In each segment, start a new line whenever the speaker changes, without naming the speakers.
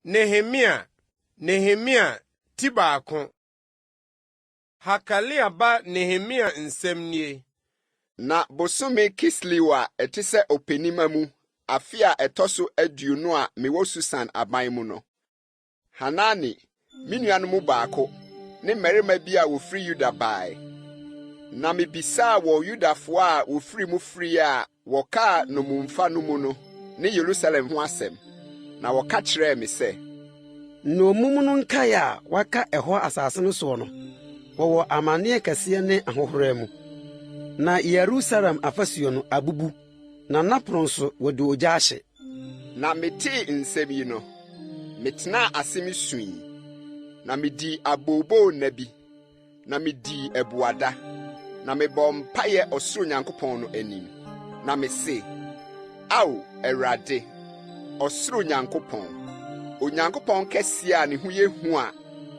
Nehemia Tibaako. Hakalia ba Nehemia nsɛm.
Na bosome Kislewa etise openima mu afia etoso aduonu a mewɔ Susan aban mu no. Hanani minuanom baako ne mmarima bi a wofiri Yuda bae. Na mebisa wɔ Yudafo a wofiri mu firi a wɔka nomumfa no mu no ne Yerusalem ho asɛm. Na wɔka kyerɛ me sɛ,
nomum no nkae a waka ɛhɔ asase no so no wɔwɔ amanneɛ kɛseɛ ne ahohora mu. Na Yerusalem afasuo no abubu, na napro nso wɔde ogya ahye.
Na metee nsɛm yi no, metena ase me sui. Na medi abobo nabi, na medi ebuada, na mebɔ mpaeɛ ɔsoro Nyankopɔn no anim. Na mese, Ao Awurade, ɔsoro Nyankopɔn, Onyankopɔn kɛseɛ a ne ho yɛ hu a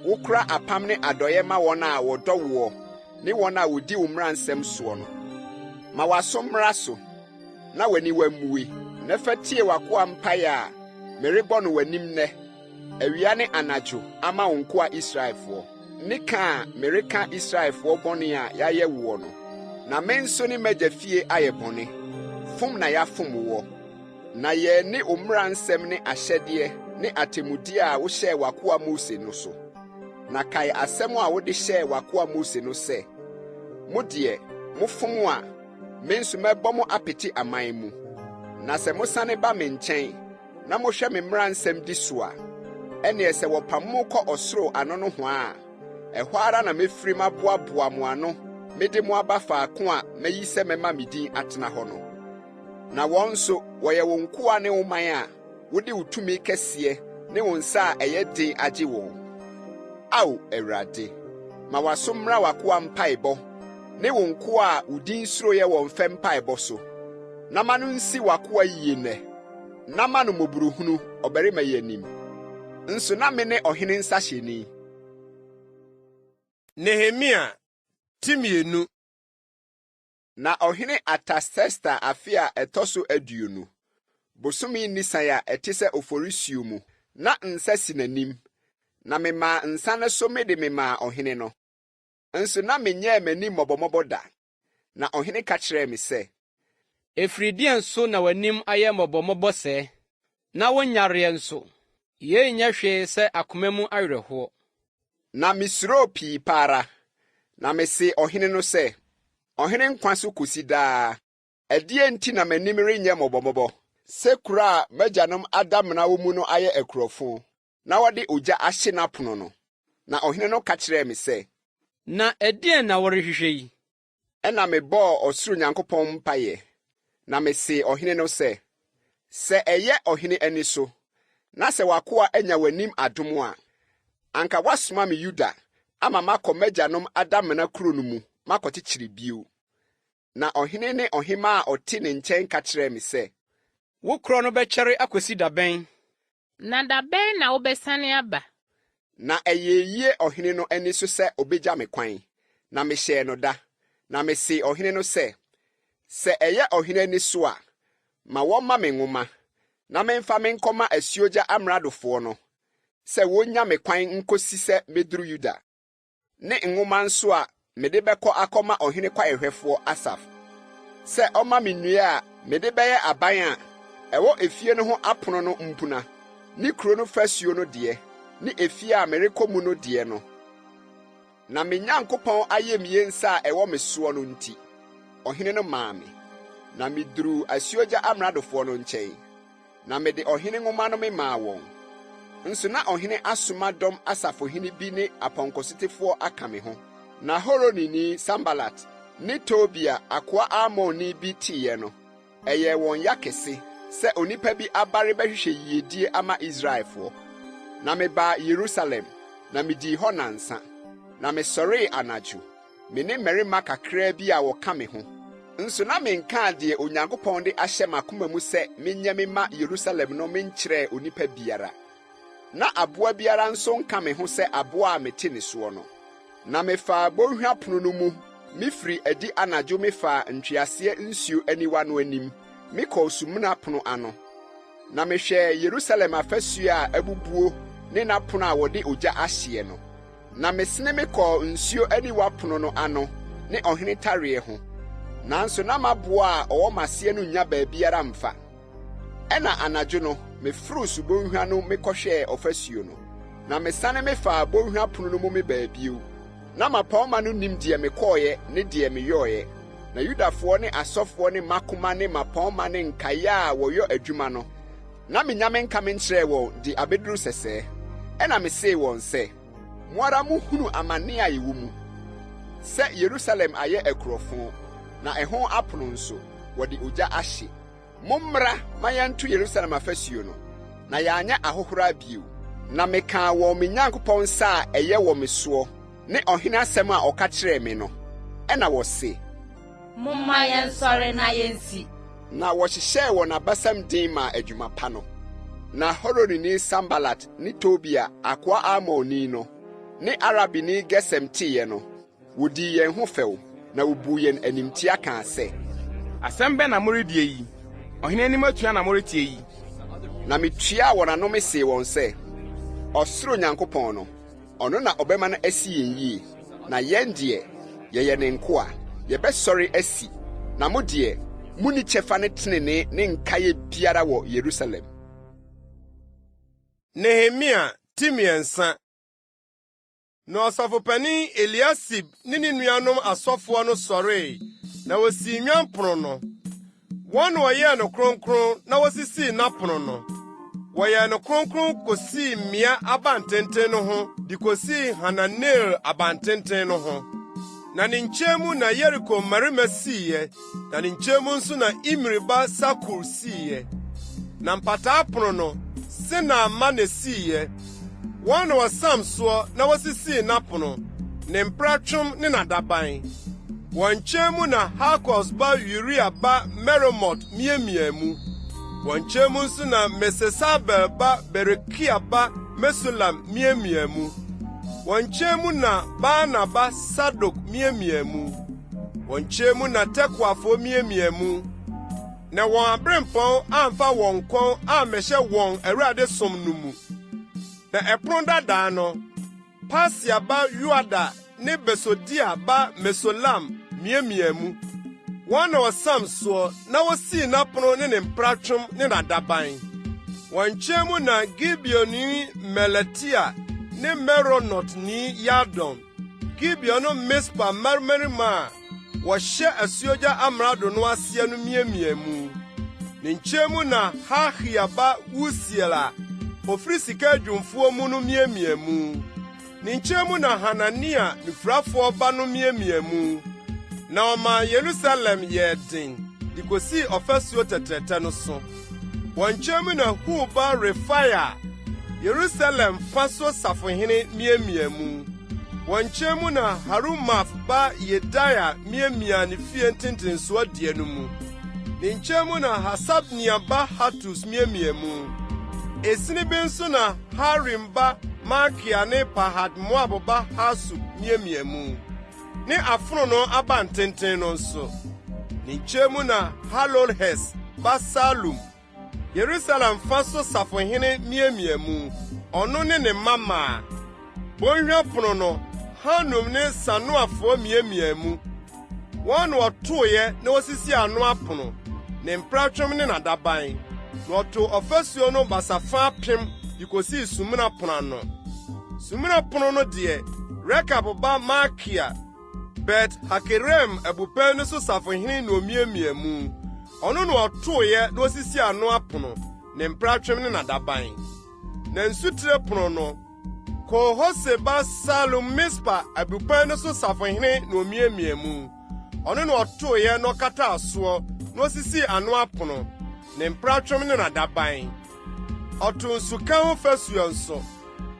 wokura apam ne adɔyɛ ma wɔn a wɔdɔ wo ne wɔn a wodi wo mmara nsɛm soɔ no. Ma waso mmara so, na w'ani wammue, na fa tie w'akoa mpaeɛ a merebɔ no w'anim nnɛ, awia ne anadwo ama wo nkoa Israelfoɔ. Ne ka a mereka Israelfoɔ bɔne a yɛayɛ wo no. Na me nso ne m'agya fie ayɛ bɔne, fom na yɛafom wo. Na yɛne wo mmara nsɛm ne ahyɛdeɛ ne atemmudeɛ a wohyɛɛ w'akoa Mose no so. Na kae asɛm a wode hyɛɛ w'akoa Mose no sɛ, mo deɛ mofom a me nso mɛbɔ mo apete aman mu. Na sɛ mosane ba me nkyɛn na mohwɛ me mmara nsɛm di so a, ɛneɛ sɛ wɔpam mo kɔ ɔsoro ano no ho a, ɛhɔ ara na mefiri maboaboa mo ano mede mo aba faako a mayi sɛ mɛma me din atena hɔ no. Na wɔn nso wɔyɛ wo nkoa ne wo man a wode wo tumi kɛseɛ ne wo nsa a ɛyɛ den agye wɔn. Ao Awurade, ma waso mmra w'akoa mpaebɔ ne wo nkoa a wo din suro yɛ wɔn fɛ mpaebɔ so. Na ma no nsi w'akoa yie nnɛ, na ma no mmɔborɔhunu ɔbarima yi anim. Nso na me ne ɔhene nsahyɛni.
Nehemia Timienu.
Na ɔhene Artasasta afe a ɛtɔ so aduonu, bosome Nisan a ɛte sɛ oforisuo mu, na nsa si n'anim. Na memaa nsa no so mede memaa ɔhene no. Nso na menyɛɛ m'anim mmɔbɔmmɔbɔ da. Na ɔhene ka kyerɛɛ me sɛ,
Efirideɛ nso na w'anim ayɛ mmɔbɔmmɔbɔ sɛ, na wonyareɛ nso. Yei nyɛ hwee sɛ akoma mu awerɛhoɔ.
Na misuroo pii pa ara. Na mese ɔhene no sɛ, ɔhene nkwa so kosi daa. Ɛdeɛ nti na m'anim renyɛ mmɔbɔmmɔbɔ, sɛ kuro a m'agyanom adamena wɔ mu no ayɛ akurɔfo, na wɔde ogya ahye n'apono no. Na ɔhene no ka kyerɛɛ me sɛ,
Na ɛdeɛn na wɔrehwehwɛ yi?
Ɛna mebɔɔ ɔsoro Nyankopɔn mpaeɛ. Na mese ɔhene no sɛ ɛyɛ ɔhene ani so, na sɛ w'akoa anya w'anim adom a, anka wasoma me Yuda ama makɔ m'agyanom adamena kuro no mu makɔkyekyere bio. Na ɔhene ne ɔhema a ɔte ne nkyɛn ka kyerɛɛ me sɛ,
Wo korɔ no bɛkyɛre akosi da bɛn?
Na da bɛn na wobɛsane aba?
Na ɛyɛ yie ɔhene no ani so sɛ obegya me kwan. Na mehyɛɛ no da. Na mese ɔhene no sɛ ɛyɛ ɔhene ani so a, ma wɔmma me nwoma, na memfa me nkɔma asuogya amradofoɔ no, sɛ wonya me kwan nkosi sɛ meduru Yuda. Ne nwoma nso a mede bɛkɔ akɔma ɔhene kwahwɛfoɔ Asaf, sɛ ɔma me nnua a mede bɛyɛ aban a ɛwɔ efie no ho apono no mpuna, ne kuro no fasuo no deɛ, ne efie a merekɔ mu no deɛ no. Na me Nyankopɔn ayɛmie nsa a ɛwɔ me soɔ no nti, ɔhene no maa me. Na meduru asuogya amradofoɔ no nkyɛn. Na mede ɔhene nwoma no maa wɔn. Nso na ɔhene asoma dɔm asafohene bi ne apɔnkɔsotefoɔ aka me ho. Na Horonini Sambalat ne Tobia akoa Amonni bi tiiɛ no, ɛyɛ wɔn ya kɛse sɛ onipa bi abare bɛhwehwɛ yiedie ama Israelfoɔ. Na mebaa Yerusalem, na medii hɔ nansa. Na mesɔree anadwo, me ne mmarima kakraa bi a wɔka me ho. Nso na menkaa deɛ Onyankopɔn de ahyɛ m'akoma mu sɛ menyɛ me ma Yerusalem no menkyerɛɛ onipa biara. Na aboa biara nso nka me ho sɛ aboa a mete ne soɔ no. Na mefaa bɔnhwa pono no mu, mifiri adi anadwo mefaa ntweaseɛ nsuo aniwa no anim, mekɔɔ sumina pono ano. na mehwɛ Yerusalem afasu a abubuo ne n'apono a wɔde ogya ahye no. Na mesene me kɔ nsuo aniwa pono no ano ne ɔhene tareɛ ho. Nanso na maboa a ɔwɔ maseɛ no nya baabiara mfa. Ɛna anadwo no mefuru subonhwa no mekɔhwɛɛ ɔfasuo no. Na mesane mefa bonhwa pono no mu me baabio. Na mapɔma no nim deɛ mekɔɔyɛ ne deɛ meyɔɔyɛ. Na Yudafoɔ ne asɔfoɔ ne makoma ne mapɔma ne nkaeɛ a wɔyɔ adwuma no. Na menya menka menkyerɛɛ wɔn de abeduru sɛsɛɛ. Ɛna mesee wɔn sɛ, mo ara muhunu amane a yɛwɔ mu. Sɛ Yerusalem ayɛ akurɔfo, na ɛho apono nso wɔde ogya ahye. Mommra ma yɛnto Yerusalem afasuo no, na yɛanyɛ ahohora bio. Na mekaa wɔ me Nyankopɔn nsa a ɛyɛ wɔ me soɔ ne ɔhene asɛm a ɔka kyerɛɛ me no. Ɛna wɔse,
momma yɛnsɔre na yɛnsi.
Na wɔhyehyɛɛ wɔn abasam din ma adwuma pa no. Na Horonini Sambalat ne Tobia akoa Amoni no ne Arabini Gesem tiye no, wodi yɛn ho fɛw na wobu yɛn animtia kaa sɛ,
asɛm bɛ na moredie yi, ɔhene anim atua na moretie yi.
Na metua wɔn ano mesee wɔn sɛ, ɔsoro Nyankopɔn no, ɔno na ɔbɛma no asi yɛn yie, na yɛn deɛ yɛyɛ ne nkoa, yɛbɛsɔre asi, na mo deɛ muni kyɛfa ne tenene ne nkae biara wɔ Yerusalem.
Nehemia ti mmiɛnsa. Na ɔsɔfopanin Eliasib ne ne nuanom asɔfoɔ no sɔree, na wosii nnwampono no. Wɔn na wɔyɛɛ no kronkron na wosisii n'apono no. Wɔyɛɛ no kronkron kosii mmea abantenten no ho de kosii Hananel abantenten no ho. Na ne nkyɛn mu na Yeriko mmarima siiɛ, na ne nkyɛn mu nso na Imri ba Sakur siiɛ. Na mpataa pono no, Sena ma na siiɛ. Wɔn na wɔsam soɔ na wɔsisii n'apono, ne mpratwom ne n'adaban. Wɔn nkyɛn mu na Hakos ba Uria ba Meremot miamia mu. Wɔn nkyɛn mu nso na Mesesabel ba Berekia ba Mesulam miamia mu. Wɔn nkyɛn mu na Baana ba Sadok miamia mu. Wɔn nkyɛn mu na Tekoafo miamia mu. Na wɔn aberempɔn amfa wɔn kɔn ammɛhyɛ wɔn Awurade som no mu. Na ɛpono dadaa no, Pasia ba Yoada ne Besodia ba Mesolam miamia mu. Wɔn na wɔsam soɔ na wosii n'apono ne ne mpratwom ne n'adaban. Wɔn nkyɛn mu na Gibeoni Melatia ne Meronot ni Yadon, Gibeon no Mispa mmarima a wɔhyɛ asuogya amrado no aseɛ no miamia mu. Ne nkyɛn mu na Hahia ba Usiel a ofiri sika adwumfoɔ mu no miamia mu. Ne nkyɛn mu na Hanania nifurafoɔ ba no miamia mu. Na ɔma Yerusalem yɛ den de kosii ɔfasuo tɛtrɛtɛ no so. Wɔn nkyɛn mu na Hu ba Refaia Yerusalem fa so safohene miamia mu. Wɔn nkyɛn mu na Harumaf ba Yedaia miamia ne fie ntentensoɔ deɛ no mu. Ne nkyɛn mu na Hasabnia ba Hatus miamia mu. Esini bi nso na Harim ba Malkia ne Pahat Moab ba Hasub miamia mu. Ne afono no abantenten no nso. Ne nkyɛn mu na Halolhes ba Salum Yerusalem fa so safohene miamia mu. Ɔno ne ne mama. Bonhwa pono no Hanum ne Sanoafoɔ miamia mu. Wɔn na wɔtoeɛ na wɔsisi ano apono, ne mpratwom ne n'adaban. Na ɔto ɔfasuo no basafa apem de kosii Sumina pono ano. Sumina pono no deɛ, Rekab ba Malkia Bet Hakerem abupɛn no so safohene na omiamia mu. Ɔno na ɔtoeɛ na wɔsisi ano apono, ne mpratwom ne n'adaban. Na nsutire pono no, Kohose ba Salum Mispa abupɛn no so safohene na omiamia mu. Ɔno na ɔtoeɛ na ɔkata asoɔ na osisi ano apono, ne mpratwom ne n'adaban. Ɔto nsuka ho fasuo nso.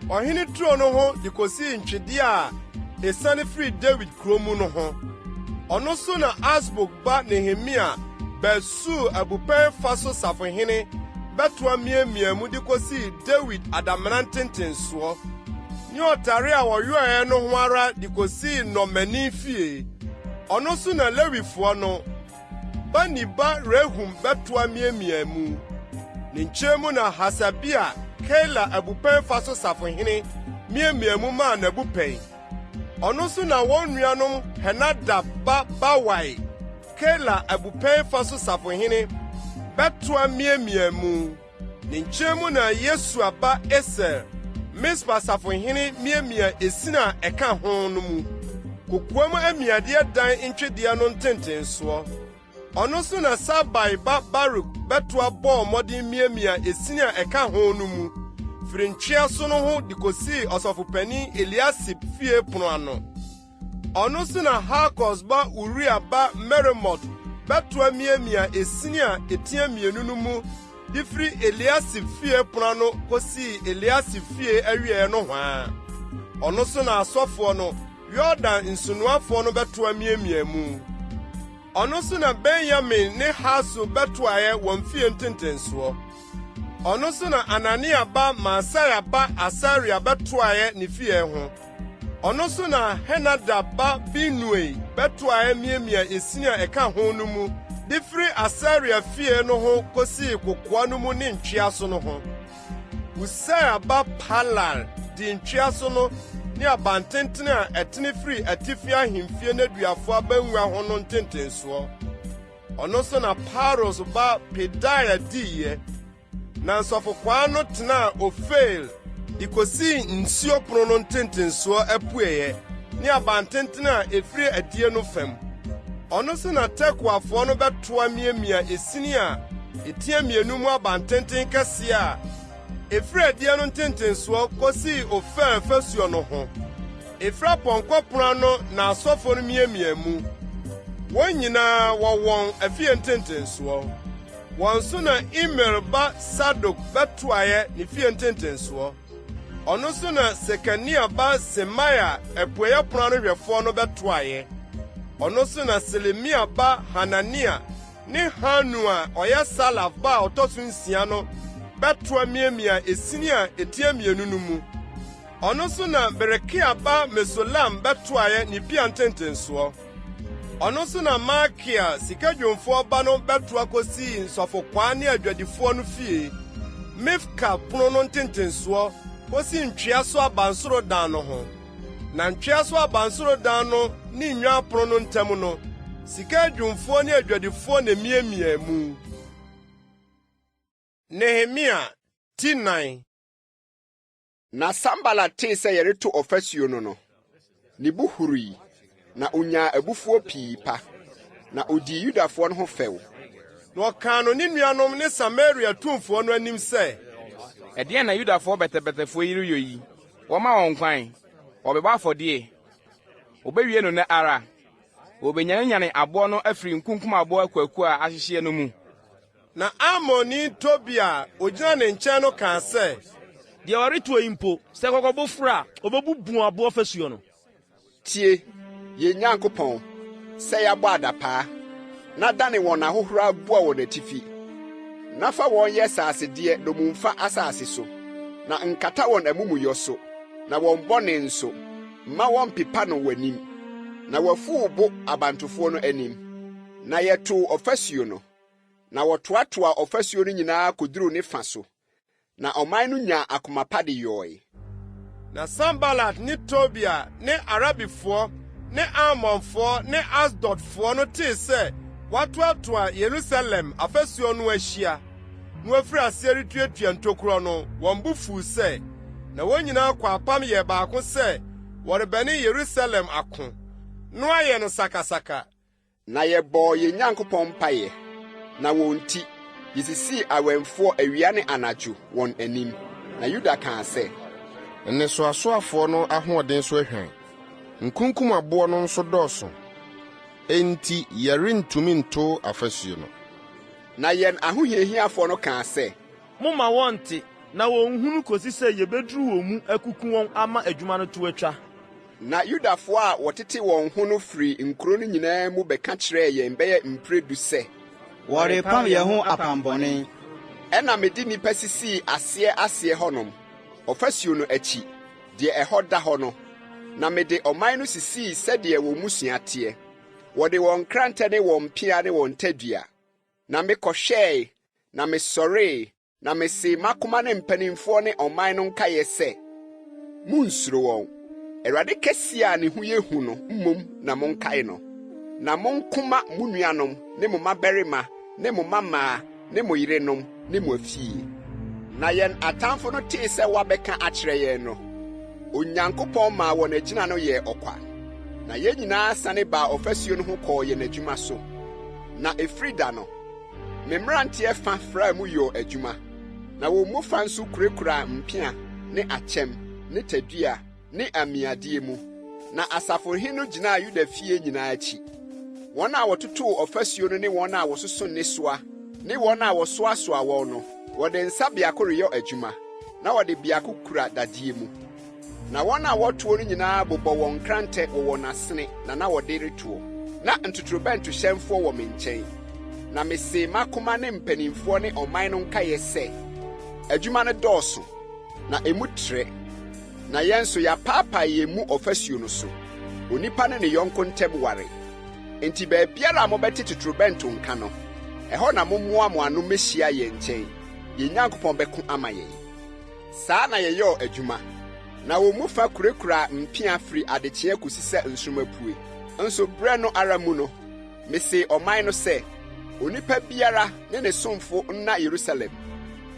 Ɔhene turo no ho de kosii ntwede a esiane firi David kurom mu no ho. Ɔno so na Asbok ba Nehemia Besu abupɛn fa so safohene bɛtoa miamia mu de kosii David adamena ntentensoɔ. Ni ɔtare a wɔyɔɛ no ho ara de kosii nnɔmani fie. Ɔno so na Lewifoɔ no Bani ba Rehum bɛtoa miamia mu. ne nkyɛn mu na Hasabia Kela abupɛn fa so safohene miamiamu maa n'abupɛn. Ɔno so na wɔn nuanom Henadab ba Bawai Kela abupɛn fa so safohene bɛtoa miamiamu. Ne nkyɛn mu na Yesua ba Eser Mispa safohene miamia esina ɛka ho no mu. Kokoam amiadeɛ dan ntwedeɛ no ntentensoɔ. Ɔno so na Sabai ba Baruk bɛtoa bɔɔ mmɔden miamia esina ɛka ho no mu. Firi ntwea so no ho de kosii ɔsɔfopanin Eliasib fie pono ano. Ɔno so na Hakos ba Uria ba Meremot bɛtoa miamia esini a etia mmienu no mu de firi Eliasib fie pono ano kosii Eliasib fie awie no hwaa. Ɔno so na asɔfoɔ no Yordan nsunoafoɔ no bɛtoa miamia mu. Ɔno so na Benyamin ne Haso bɛtoaeɛ wɔn fie ntentensoɔ. Ɔno so na Anania ba Maasaya ba Asaria bɛtoaeɛ ne fie ho. Ɔno so na Henadab ba Binui bɛtoaeɛ miamia esini a ɛka ho no mu de firi Asaria fie no ho kosii kokoa no mu ne ntwea so no ho. Usia ba Palal di ntwea so no ne abantenten a ɛtene firi atifi ahemfie n'aduafo abanwa ho no ntentensoɔ. Ɔno so na Paros ba Pedaia diiɛ. Na nsɔfokwaa no tena Ofel de kosii nsuo pono no ntentensoɔ apueɛ ne abantenten a efiri adie no fam. Ɔno so na Tekoafoɔ no bɛtoa miamia esini a etia mmienu mu abantenten kɛseɛ a efiri adie no ntentensoɔ kosii Ofel fasuo no ho. Efiri apɔnkɔ pono no na asɔfo no miamia mu. Wɔn nyinaa wɔwɔn afie ntentensoɔ. Wɔn so na Imer ba Sadok bɛtoaeɛ ne fie ntentensoɔ. Ɔno so na Sekania ba Semaya apueɛ pono no hwɛfoɔ no bɛtoaeɛ. Ɔno so na Selemia ba Hanania ne Hanu a ɔyɛ Salaf ba a ɔtɔ so 6 no bɛtoa miamia esini a etia mmienu no mu. Ɔno so na Berekia ba Mesolam bɛtoaeɛ ne pia ntentensoɔ. Ɔno so na Makia sikadwomfoɔ ba no bɛtoa kosii nsɔfokwaa ne adwadifoɔ no fie. Mifka pono no ntentensoɔ kosii ntwea so abansoro dan no ho. Na ntwea so abansoro dan no ne nnwa pono no ntam no sikadwomfoɔ ne adwadifoɔ na miamia mu. Nehemia T9.
Na Sambala tee sɛ yɛreto ɔfasuo no no, ne bo hurui, na onyaa abufuo pii pa, na odii Yudafoɔ no ho fɛw.
Na ɔkaa no ne nuanom ne Samaria tumfoɔ no anim sɛ,
ɛdeɛn na Yudafoɔ bɛtɛbɛtɛfoɔ yi reyɔ yi? Wɔma wɔn kwan, wɔbɛbɔ afɔdeɛ, wɔbɛwie no nɛ ara, wɔbɛnyanyane aboɔ no afiri nkunkum aboɔ akuaku a ahyehyɛ no mu.
Na Amoni Tobia ogyina ne nkyɛn no kaa sɛ,
deɛ ɔreto yi mpo sɛ kɔkɔbɔ furu a ɔbɛbubu aboɔ fasuo no.
Tie, yɛn Nyankopɔn, sɛ yɛabɔ adapaa, na dane wɔn ahohoro aboa wɔn atifi. Na fa wɔn yɛ saasedeɛ domumfa asase so, na nkata wɔn amumuyɔ so, na wɔn bɔne nso, ma wɔn pepa no w'anim, na wafuw bo abantofoɔ no anim. Na yɛtoo ɔfasuo no, na wɔtoatoa ɔfasuo no nyinaa koduru ne fa so, na ɔman no nya akoma pa de yɔe.
Na Sambalat ne Tobia ne Arabifoɔ ne Amonfoɔ ne Asdodfoɔ no tee sɛ wɔatoatoa Yerusalem afasuo no ahyia. Na wɔafiri aseɛ retuatua ntokorɔ no, wɔn bo fuw sɛ, na wɔn nyinaa kɔ apam yɛ baako sɛ wɔrebɛne Yerusalem ako. No ayɛ no sakasaka.
Na yɛbɔɔ yɛn Nyankopɔn mpaeɛ, na wɔn nti, yɛsisii awɛmfoɔ awia ne anadwo wɔn anim. Na Yuda kaa sɛ,
nnesoasoafoɔ no ahoɔden so ahwan, nkunkum aboɔ no nso dɔɔso, enti yɛrentumi nto afasuo no.
Na yɛn ahohiahiafoɔ no kaa sɛ,
momma wɔnte na wɔnhunu kosi sɛ yɛbɛduru wɔn mu akuku wɔn ama adwuma no to atwa.
Na Yudafoɔ a wɔtete wɔn ho no firi nkuro no nyinaa mu bɛka kyerɛɛ yɛn bɛyɛ mprɛdu sɛ,
wɔrepam yɛn ho apambɔne.
Ɛna mede nnipa sisii aseɛ hɔnom, ɔfasuo no akyi, deɛ ɛhɔ da hɔ no, na mede ɔman no sisii sɛdeɛ wɔn musua teɛ. Wɔde wɔn krantɛ ne wɔn pea ne wɔn tadua. Na mekɔhwɛe, na mesɔree, Na mese makoma ne mpanimfoɔ ne ɔman no nkaeɛ sɛ, munsuro wɔn. Awurade kɛse a ne ho yɛ hu no mmom na monkae no. Na monkoma mo nuanom ne mo mmabarima ne mo mmamaa ne mo yerenom ne mo afie. Na yɛn atamfo no tee sɛ wabɛka akyerɛ yɛn no, Onyankopɔn maa wɔn agyina no yɛ ɔkwa. Na yɛn nyinaa sane baa ɔfasuo no ho kɔɔ yɛn adwuma so. Na ɛfiri da no, me mmeranteɛ fa fra mu yɔ adwuma. Na wɔn mu fa nso kurakura mpea ne akyɛm ne tadua ne amiadeɛ mu. Na asafohene no gyinaa Yuda fie nyinaa akyi. Wɔn a wɔtotoo ɔfasuo no ne wɔn a wɔsoso ne soa ne wɔn a wɔsoasoa wɔn no, wɔde nsa biako reyɔ adwuma, na wɔde biako kura dadeɛ mu. Na wɔn a wɔtoo no nyinaa bobɔ wɔn krantɛ wɔ wɔn asene na wɔde retoɔ. Na ntotorobɛnto hyɛnfoɔ wɔ me nkyɛn. Na mese makoma ne mpanimfoɔ ne ɔman no nkaeɛ sɛ, adwuma no dɔɔso, na emu trɛ. Na yɛn nso yɛapaapaa yɛn mu ɔfasuo no so. Onipa ne ne yɔnko ntɛm ware. Enti baabiara a mobɛte totorobɛnto nka no, ɛhɔ na mommoa mo ano mehyia yɛn nkyɛn. Yɛn Nyankopɔn bɛko ama yɛn. Saa na yɛyɛɔ adwuma. Na wɔn mu fa kurakura mpea firi adekyeɛ kosi sɛ nsoroma pue. Nso berɛ no ara mu no, mese ɔman no sɛ, onipa biara ne ne somfo nna Yerusalem.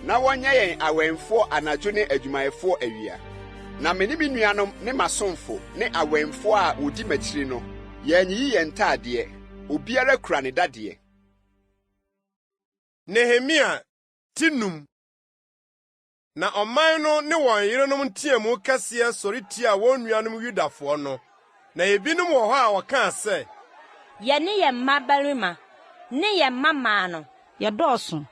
Na wɔnyɛ yɛn awɛmfoɔ anadwo ne adwumayɛfoɔ awia. Na me ne me nuanom ne m'asomfo ne awɛmfoɔ a wodi m'akyiri no, yɛnyiyi yɛn ntaadeɛ. Obiara kura ne dadeɛ.
Nehemia tinum. Na ɔman no ne wɔn yerenom nteamu kɛseɛ sɔre tia wɔn nuanom Yudafoɔ no. Na ebinom wɔ hɔ a wɔkaa sɛ,
yɛne yɛn mmabarima ne yɛn mmamaa no
yɛdɔɔso,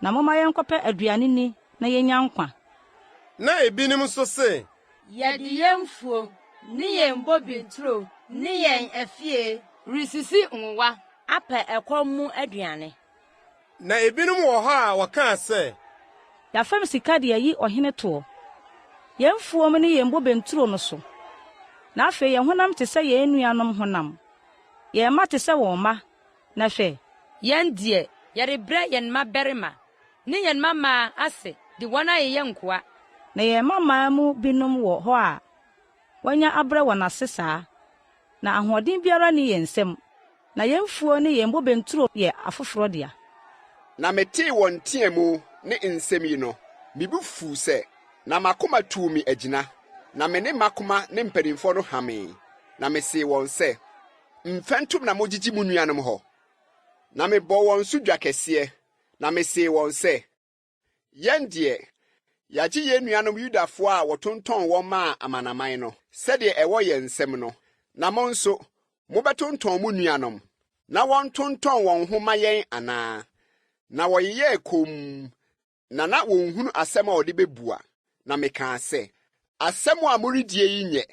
na momma yɛnkɔpɛ aduane ni na yɛnya nkwa.
Na ebinom nso se,
yɛde yɛn mfuo ne yɛn bobinturo ne yɛn afie risisi nwa apɛ ɛkɔm mu aduane.
Na ebinom wɔ hɔ a wɔkaa sɛ,
yɛafam sika de ayi ɔhene toɔ, yɛn mfuom ne yɛn bobinturo no so. Na afei yɛn honam te sɛ yɛn nuanom honam, yɛn mma te sɛ wɔn mma. Na hwɛ,
yɛn deɛ yɛrebrɛ yɛn mmabarima ne yɛn mmamaa ase de wɔn ayɛ yɛn nkoa.
Na yɛn mmamaa mu binom wɔ hɔ a wɔanya abrɛ wɔn ase saa. Na ahoɔden biara ne yɛn nsɛm, na yɛn mfuo ne yɛn bobenturo yɛ afoforo dea.
Na metee wɔn teamu ne nsɛm yi no, mibu fuu sɛ, na makoma tuu me agyina. Na me ne makoma ne mpanimfoɔ no hamee. Na mesee wɔn sɛ, mfɛntom na mogyigyi mu nuanom hɔ. Na mebɔ wɔn so dwa kɛseɛ. Na mesee wɔn sɛ, yɛn deɛ, yɛagye yɛn nuanom Yudafoɔ a wɔtontɔn wɔn maa amanaman no, sɛdeɛ ɛwɔ yɛn nsɛm no. Na mo nso, mobɛtontɔn mo nuanom, na wɔntontɔn wɔn ho ma yɛn anaa. Na wɔyeyɛɛ komm, na wɔnhunu asɛm a wɔde bɛbua. Na mekaa sɛ, asɛm a moredie yi nyɛ.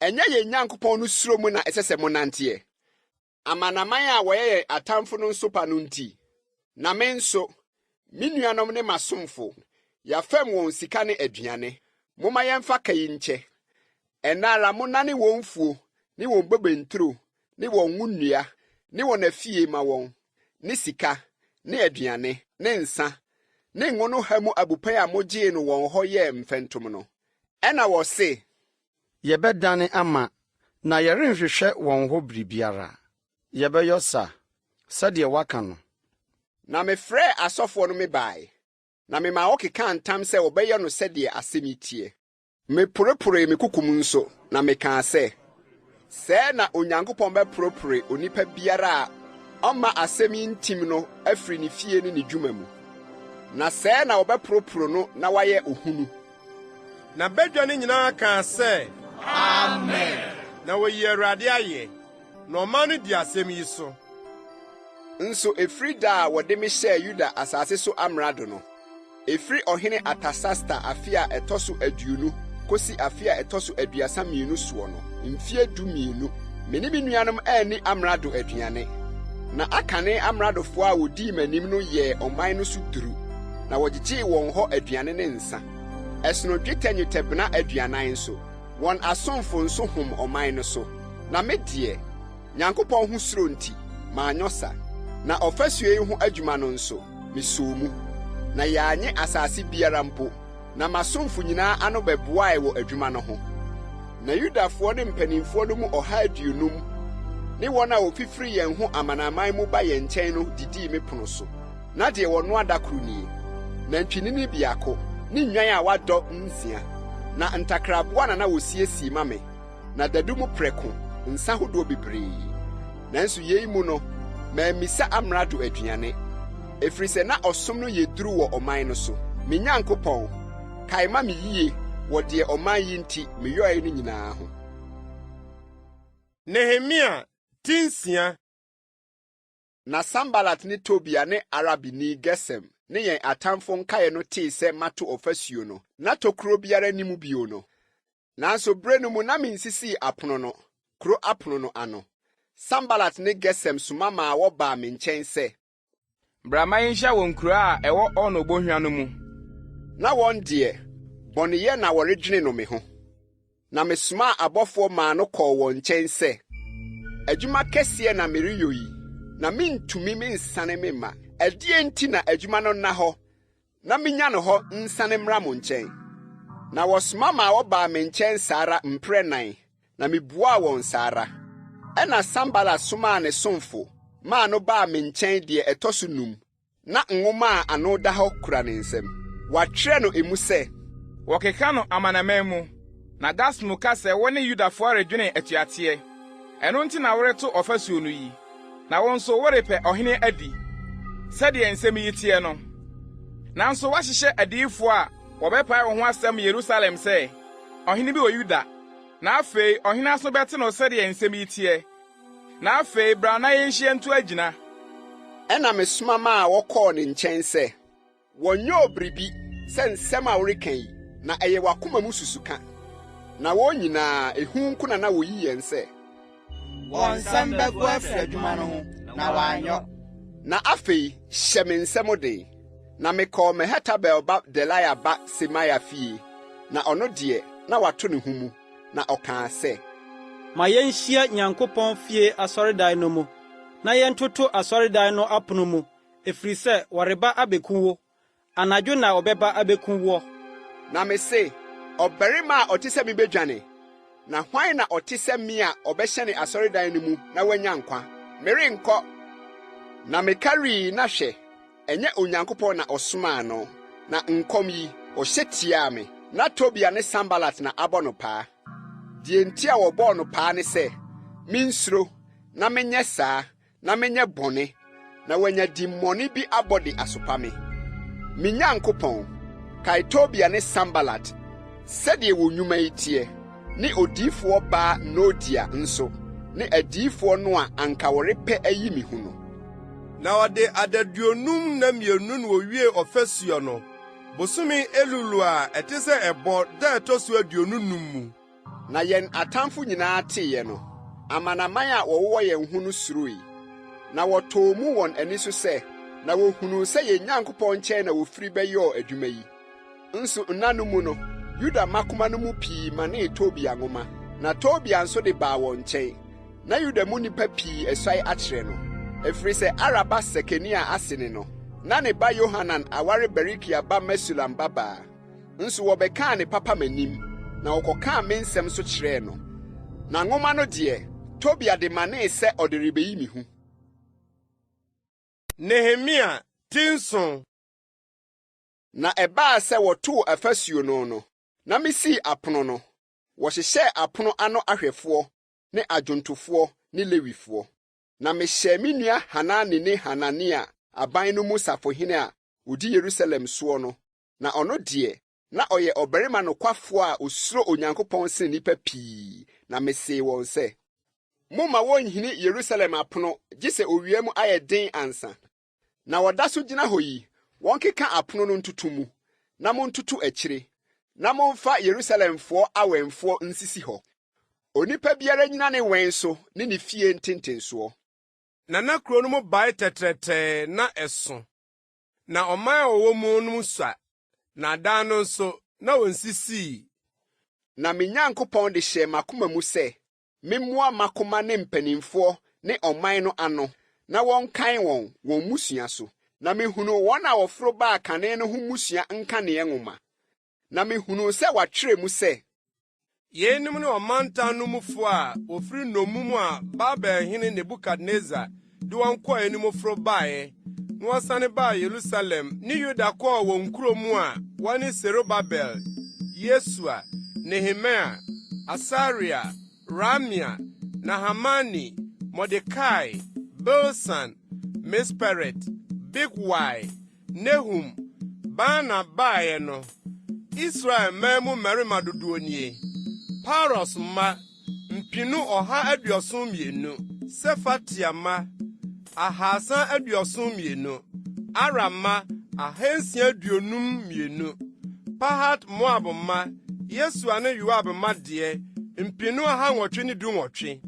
Ɛnyɛ yɛn Nyankopɔn no suro mu na ɛsɛ sɛ monanteɛ. Amanaman a wɔyɛ yɛn atamfo no nso pa no nti. Na me nso, me nuanom ne m'asomfo, yɛafam wɔn sika ne aduane. Momma yɛmfa kayi nkyɛ. Ɛna ara monane wɔn mfuo, ne wɔn bobenturo, ne wɔn ngo nnua, ne wɔn afie ma wɔn, ne sika, ne aduane, ne nsa, ne ngo no ha mu abupan a mogyee no wɔn hɔ yɛ mfɛntom no. Ɛna wɔse,
yɛbɛdane ama, na yɛrenhwehwɛ wɔn hɔ biribiara. Yɛbɛyɔ sa, sɛdeɛ waka no.
Na mefrɛ asɔfoɔ no mebae, na mema wɔkeka ntam sɛ wɔbɛyɛ no sɛdeɛ asɛm yi tie. Meporepore me kukum nso, na mekaa sɛ, sɛɛ na Onyankopɔn bɛporopore onipa biara a ɔmma asɛm yi ntim no afiri ne fie ne ne dwuma mu. Na sɛɛ na wɔbɛporoporo no na wayɛ ohunu.
Na badwa no nyinaa kaa sɛ,
Amen.
Na wɔyi Awurade ayɛ, na ɔman no di asɛm yi so.
Nso efiri da a wɔde me hyɛɛ Yuda asase so amrado no, efiri ɔhene Atasasta afe a ɛtɔ so 20 kosi afe a ɛtɔ so 32 soɔ no, mfie 12, me ne me nuanom anni amrado aduane. Na akane amradofoɔ a wodii m'anim no yɛɛ ɔman no so duru, na wɔgyegyee wɔn hɔ aduane ne nsa. Ɛsono dwetɛ nnwetɛbena 40 nso, wɔn asomfo nso hom ɔman no so. Na me deɛ, Nyankopɔn ho suro nti, maanyɔ sa. Na ɔfasuo yi ho adwuma no nso, mesoo mu. na yɛanye asase biara mpo, na masomfo nyinaa ano bɛboae wɔ adwuma no ho. Na Yudafoɔ ne mpanimfoɔ no mu 150 ne wɔn a ofifiri yɛn ho amanaman mu ba yɛn nkyɛn no didii me pono so. Na deɛ wɔno adakoro nie, nantwinini biako, ne nnwan a wadɔ 6, na ntakraboa na wosiesie ma me, na dadu mu prɛko, nsa hodoɔ bebree. Nanso yei mu no, mammisa amrado aduane, ɛfiri sɛ na ɔsom no yɛduru wɔ ɔman no so. Me Nyankopɔn, kae ma me yie wɔ deɛ ɔman yi nti meyɔe no nyinaa ho.
Nehemia 9.
Na Sanbalat ne Tobia ne Arabini Gesem ne yɛn atamfo nkae no tee sɛ mato ɔfasuo no, na tokuro biara nimu bio no. Nanso bere no mu na mensisii apono no, kuro apono no ano. Sanbalat ne Gesem soma maa wɔbaa me nkyɛn sɛ,
Brama yɛnhyia wɔ nkuro a ɛwɔ Ono Bohua no mu.
Na wɔn deɛ, bɔneyɛ na wɔredwene no me ho. Na mesomaa abɔfoɔ maa no kɔɔ wɔn nkyɛn sɛ, adwuma kɛseɛ na mereyɔ yi, na mentumi mensane me ma. Ɛdeɛ nti na adwuma no nna hɔ, na menya no hɔ nsane mmra mo nkyɛn. Na wɔsoma maa wɔbaa me nkyɛn saa ara mprɛnan, na mebuaa wɔn saa ara. Ɛna Sanbalat somaa ne somfo, maa no baa me nkyɛn deɛ ɛtɔ so 5, na nwoma a ano da hɔ kura ne nsam. Wɔatwerɛ no emu sɛ,
wɔkeka no amanaman mu, na Gasmu ka sɛ wɔne Yudafoɔ redwene atuateɛ. Ɛno nti na wɔreto ɔfasuo no yi, na wɔn nso wɔrepɛ ɔhene adi, sɛdeɛ nsɛm yi teɛ no. Nanso wɔahyehyɛ adiyifoɔ a wɔbɛpae wɔn ho asɛm Yerusalem sɛ, ɔhene bi wɔ Yuda, na afei ɔhene aso bɛte no sɛdeɛ nsɛm yi teɛ. Na afei bra na yɛnhyia nto agyina.
Ɛna mesoma maa wɔkɔɔ ne nkyɛn sɛ, wɔnyɛ obiribi sɛ nsɛm a wɔreka yi, na ɛyɛ wakoma mu susuka. Na wɔn nyinaa ehu nko na woyi yɛn sɛ,
wɔn nsɛm bɛgu afiri adwuma no ho, na wɔanyɔ.
Na afei hyɛ me nsɛm den, na mekɔɔ Mehetabel ba Delaya ba Semaya fie, na ɔno deɛ na wato ne ho mu, na ɔkaa sɛ,
ma yɛnhyia Nyankopɔn fie asɔredan no mu, na yɛntoto asɔredan no apono mu, ɛfiri sɛ wɔreba abeku wo, anadwo na ɔbɛba abeku wo.
Na me se, ɔbarima a ɔte sɛ me bedwane, na hwan na ɔte sɛ me a ɔbɛhyɛ ne asɔredan no mu na wanya nkwa? Merenkɔ. Na mekarii na hwɛ, ɛnyɛ Onyankopɔn na ɔsomaa no, na nkɔm yi ɔhyɛ tiaa me. Na Tobia ne Sanbalat na abɔ no paa. Deɛ nti a wɔbɔɔ no paa ne sɛ, mensuro, na menyɛ saa, na menyɛ bɔne, na wanya di mmɔne bi abɔ de asopa me. Me Nyankopɔn, kae Tobia ne Sanbalat, sɛdeɛ wɔ nnwuma yi teɛ, ne odiyifoɔ baa Nodia nso, ne adiyifoɔ no a anka wɔrepɛ ayi me hu no.
Na wɔde adaduonum na mmienu na wowie ɔfasuo no, bosome Elulu a ɛte sɛ ɛbɔ da ɛtɔ so 25 mu.
Na yɛn atamfo nyinaa teeɛ no, amanaman a wɔwɔ yɛn ho no suroe, na wɔtɔɔ mu wɔn ani so sɛ, na wohunu sɛ yɛn Nyankopɔn nkyɛn na wofiri bɛyɔɔ adwuma yi. Nso nna no mu no, Yuda makoma no mu pii manee Tobia nwoma, na Tobia nso de baa wɔn nkyɛn. Na Yuda mu nnipa pii ɛsɔe akyerɛ no, ɛfiri sɛ Araba Sekania asene no, na ne ba Yohanan aware Berikia ba Mesulam babaa. Nso wɔbɛkaa ne papa m'anim, na wɔkɔkaa me nsɛm so kyerɛɛ no. Na nwoma no deɛ, Tobia de manee sɛ ɔde rebeyi me hu.
Nehemia 10.
Na ɛbaa sɛ wɔtoo afasuo no, na mesii apono no, wɔhyehyɛɛ apono ano ahwɛfoɔ ne adwontofoɔ ne Lewifoɔ. Na mehyɛɛ me nua Hanani ne Hanania aban no mu safohene a odi Yerusalem soɔ no, na ɔno deɛ, na ɔyɛ ɔbarima nokwafoɔ a osuro Onyankopɔn sen nnipa pii, na mesee wɔn sɛ, momma wɔnhini Yerusalem apono gye sɛ owia mu ayɛ den ansa. Na wɔda so gyina hɔ yi, wɔnkeka apono no ntoto mu, na montoto akyire, na momfa Yerusalemfoɔ awɛmfoɔ nsisi hɔ. Onipa biara nyina ne wɛn so ne ne fie ntentensoɔ.
Na kuro no mu bae tɛtrɛtɛɛ na ɛso. Na ɔman a wɔwɔ mu no sua, na adan no nso na wɔnsisii.
Na me Nyankopɔn de hyɛ makoma mu sɛ, memmoa makoma ne mpanimfoɔ ne ɔman no ano, na wɔnkan wɔn musua so, na mehunu wɔn a wɔforo baa kane no ho musua nkanea nwoma, na mehunu sɛ wɔatwerɛ mu sɛ,
Yenim ne ɔmantan no mufo a ofiri nomum a Babelhene Nebukadnezar de wɔn kɔɔ anim foro baeɛ, na wɔsane baa Yerusalem ne Yuda kɔɔ wɔn kurom a wɔne Serubabel, Yesua, Nehemia, Asaria, Ramia, Nahamani, Mordekai, Bilsan, Misperet, Bigwai, Nehum, Bana baeɛ no. Israel memu mmarima dodoɔ nie: Paros mma mpinu 172, Sefatia mma 372, Aram mma 652, Pahat Moab mma Yesua ne Yoab mma deɛ mpinu 918,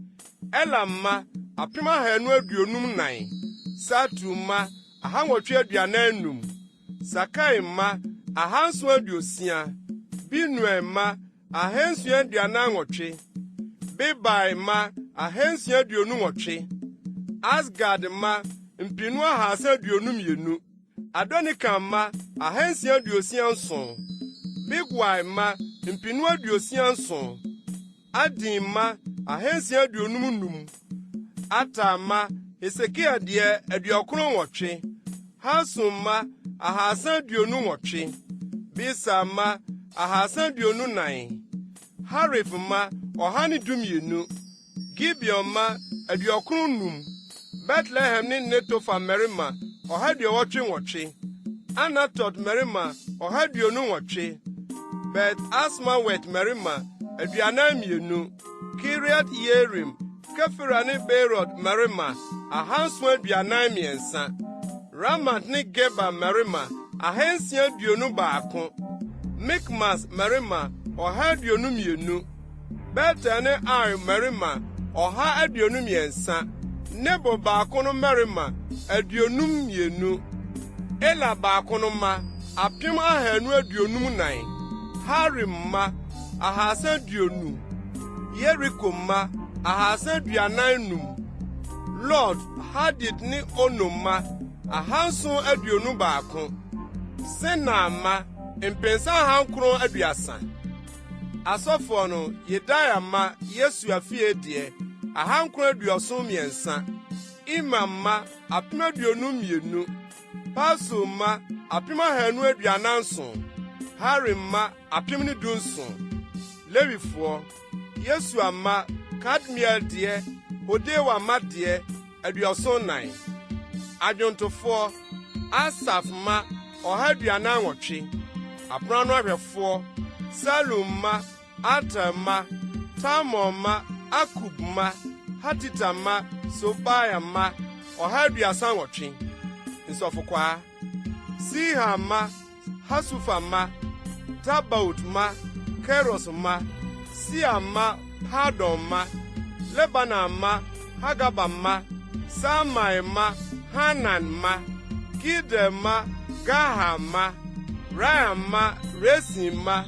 Elam mma 254, Satu mma 945, Sakai mma 760, Binui mma 748, Bebai mma 728, Asgad mma mpinu 322, Adonikam mma 667, Bigwai mma mpinu 67, Adin mma 655, Ata mma Hesekia deɛ 98, Hasum mma 328, Bisa mma 329, Harif mma 112, Gibeon mma 95, Bethlehem ne Netofa mmarima 188, Anatot mmarima 128, Bet Asmawet mmarima 42, Kiriat Yearim, Kefira ne Beerot mmarima 743, Ramat ne Geba mmarima 621, Mikmas mmarima 122, Betel ne Ai mmarima 123, Nebo baako no mmarima 52, Ela baako no mma 254, Harim mma 320, Yeriko mma 345, Lord Hadid ne Ono mma 721, Sena mma mpensa 930, Asɔfoɔ no Yedaya mma Yesua fie deɛ 973, Imam mma 52, Paso mma 247, Harim mma 17, Lewifoɔ Yesua mma Kadmiel deɛ Hodewa mma deɛ 74, Adwontofoɔ Asaf mma 148, Aprano ahwɛfoɔ Salum mma Ater mma Tamor mma Akub mma Hatita mma Sobaya mma 138, Nsɔfokwaa Siha mma Hasufa mma Tabaut mma Keros mma Sia mma Hadon mma Lebanon mma Hagaba mma Samai mma Hanan mma Gidel mma Gaha mma Raya mma Resi mma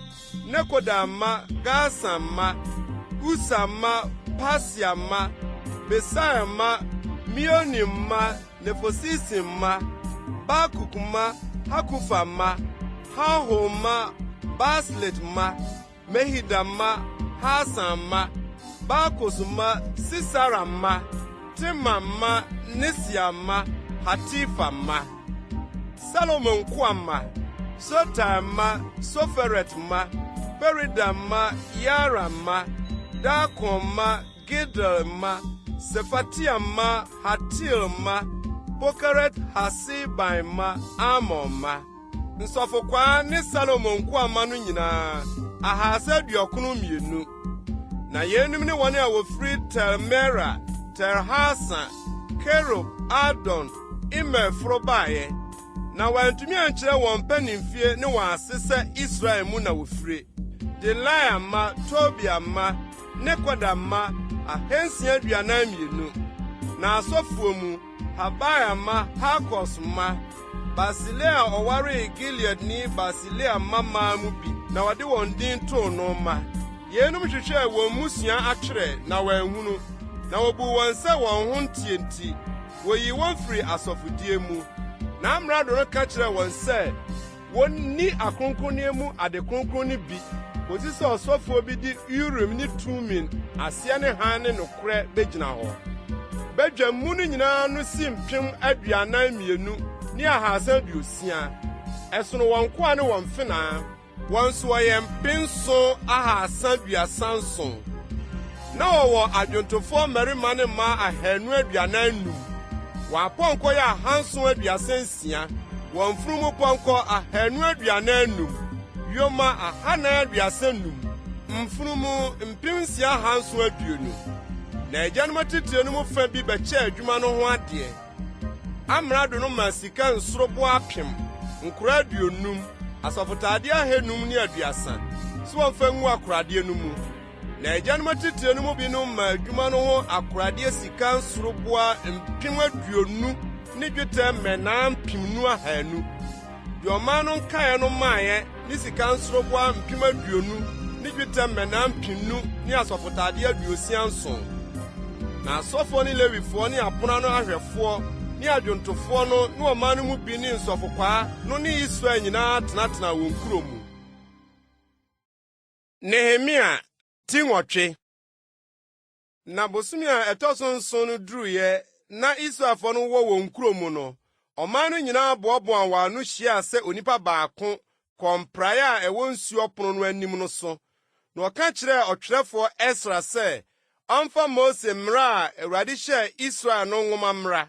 Nekoda mma Gasa mma Usa mma Pasia mma Besaya mma Mioni mma Nefosisi mma Bakuk mma Hakufa mma Haho mma Baslet mma Mehida mma Hasan mma Bakos mma Sisara mma Tima mma Nisia mma Hatifa mma Salomon kwa mma Sota mma Soferet mma Perida mma Yara mma Dakon mma Gidel mma Sefatia mma Hatil mma Pokeret Hasibai mma Amon mma Nsɔfokwaa ne Salomon kwa mma no nyinaa 292, na yenum ne wɔn a wofiri Tel Mera, Tel Hasa, Kerub, Adon, Imer foro baeɛ, na wɔantumi ankyerɛ wɔn mpanimfie ne wɔn ase sɛ Israel mu na wofiri. Delaya mma, Tobia mma, Nekoda mma 642, na asɔfoɔ mu Habaya mma, Hakos mma, Basilea ɔwaree Gilead ni Basilea mma maa mu bi, na wɔde wɔn din too no mma. Yenum hwehwɛ wɔn musua akyerɛ na wɔanhunu, na wɔbu wɔn sɛ wɔn ho ntie nti, woyi wɔn firi asɔfodie mu. na amrado no ka kyerɛ wɔn sɛ wɔnni akronkronne mu ade kronkron no bi kosi sɛ ɔsɔfoɔ bi di Urim ne Tumim aseɛ ne han ne nokorɛ begyina hɔ. Badwa mu no nyinaa no si mpem 42 ne 360. Ɛsono wɔn koa ne wɔn fenaa, wɔn so wɔyɛ mpem 337. Na wɔwɔ adwontofoɔ mmarima ne mmaa 245. Wɔn apɔnkɔ yɛ 736. Wɔn mfunumu pɔnkɔ 245. Yoma 435. Mfunumu mpem 620. Na agyanom atitire no mu fa bi bɛkyɛ adwuma no ho ade. Amrado no ma sika nsorobo apem, nkora 50, asɔfotade 530. So wɔmfa ngu akorade no mu. Na agyanom atitire no mu bi no ma adwuma no ho akorade sika nsorobo mpem 20 ne dwetɛ mmɛnaa mpem 200. Deɛ ɔman no nkaeɛ no maayɛ ne sika nsorobo mpem 20 ne dwetɛ mmɛnaa mpem 2 ne asɔfotade 67. Na asɔfoɔ ne Lewifoɔ ne apona no ahwɛfoɔ ne adwontofoɔ no ne ɔman no mu bi ne nsɔfokwaa no ne Israel nyinaa tenatena wɔn kurom mu. Nehemia ti 8. Na bosome a ɛtɔ so 9 no duruyɛ na Israelfoɔ no wɔ wɔn kurom mu no, ɔman no nyinaa boaboa wɔn ano hyia sɛ onipa baako kɔmpraeɛ a ɛwɔ nsuo pono no anim no so. Na ɔka kyerɛɛ ɔtwerɛfoɔ Ɛsra sɛ ɔmfa Mose mmara a Awurade hyɛɛ Israel no nwoma mmara.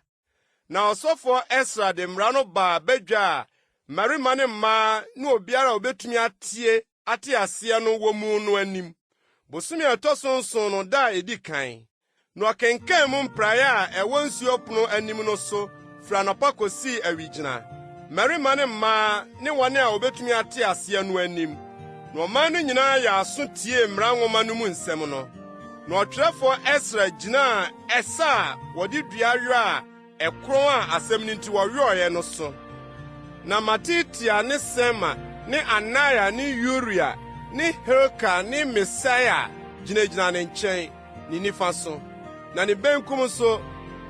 Na ɔsɔfoɔ Ɛsra de mmara no baa badwa a mmarima ne mmaa ne obiara a obetumi ate aseɛ no wɔ mu no anim. Bosome a ɛtɔ so 9 no da a edi kan. Na ɔkenkan mu mpraeɛ a ɛwɔ nsuo pono anim no so firi anɔpa kosii awigyina. Mmarima ne mmaa ne wɔn a obetumi ate aseɛ no anim. Na ɔman no nyinaa yɛ aso tie mmara nwoma no mu nsɛm no. Na ɔtwerɛfoɔ Ɛsra gyinaa ɛsa a wɔde dua yɔ a ɛkron a asɛm no nti wɔyɔɔeɛ no so. Na Matitia ne Sema ne Anaya ne Uria ne Hilka ne Mesaia gyinagyina ne nkyɛn ne nifa so. Na ne benkum so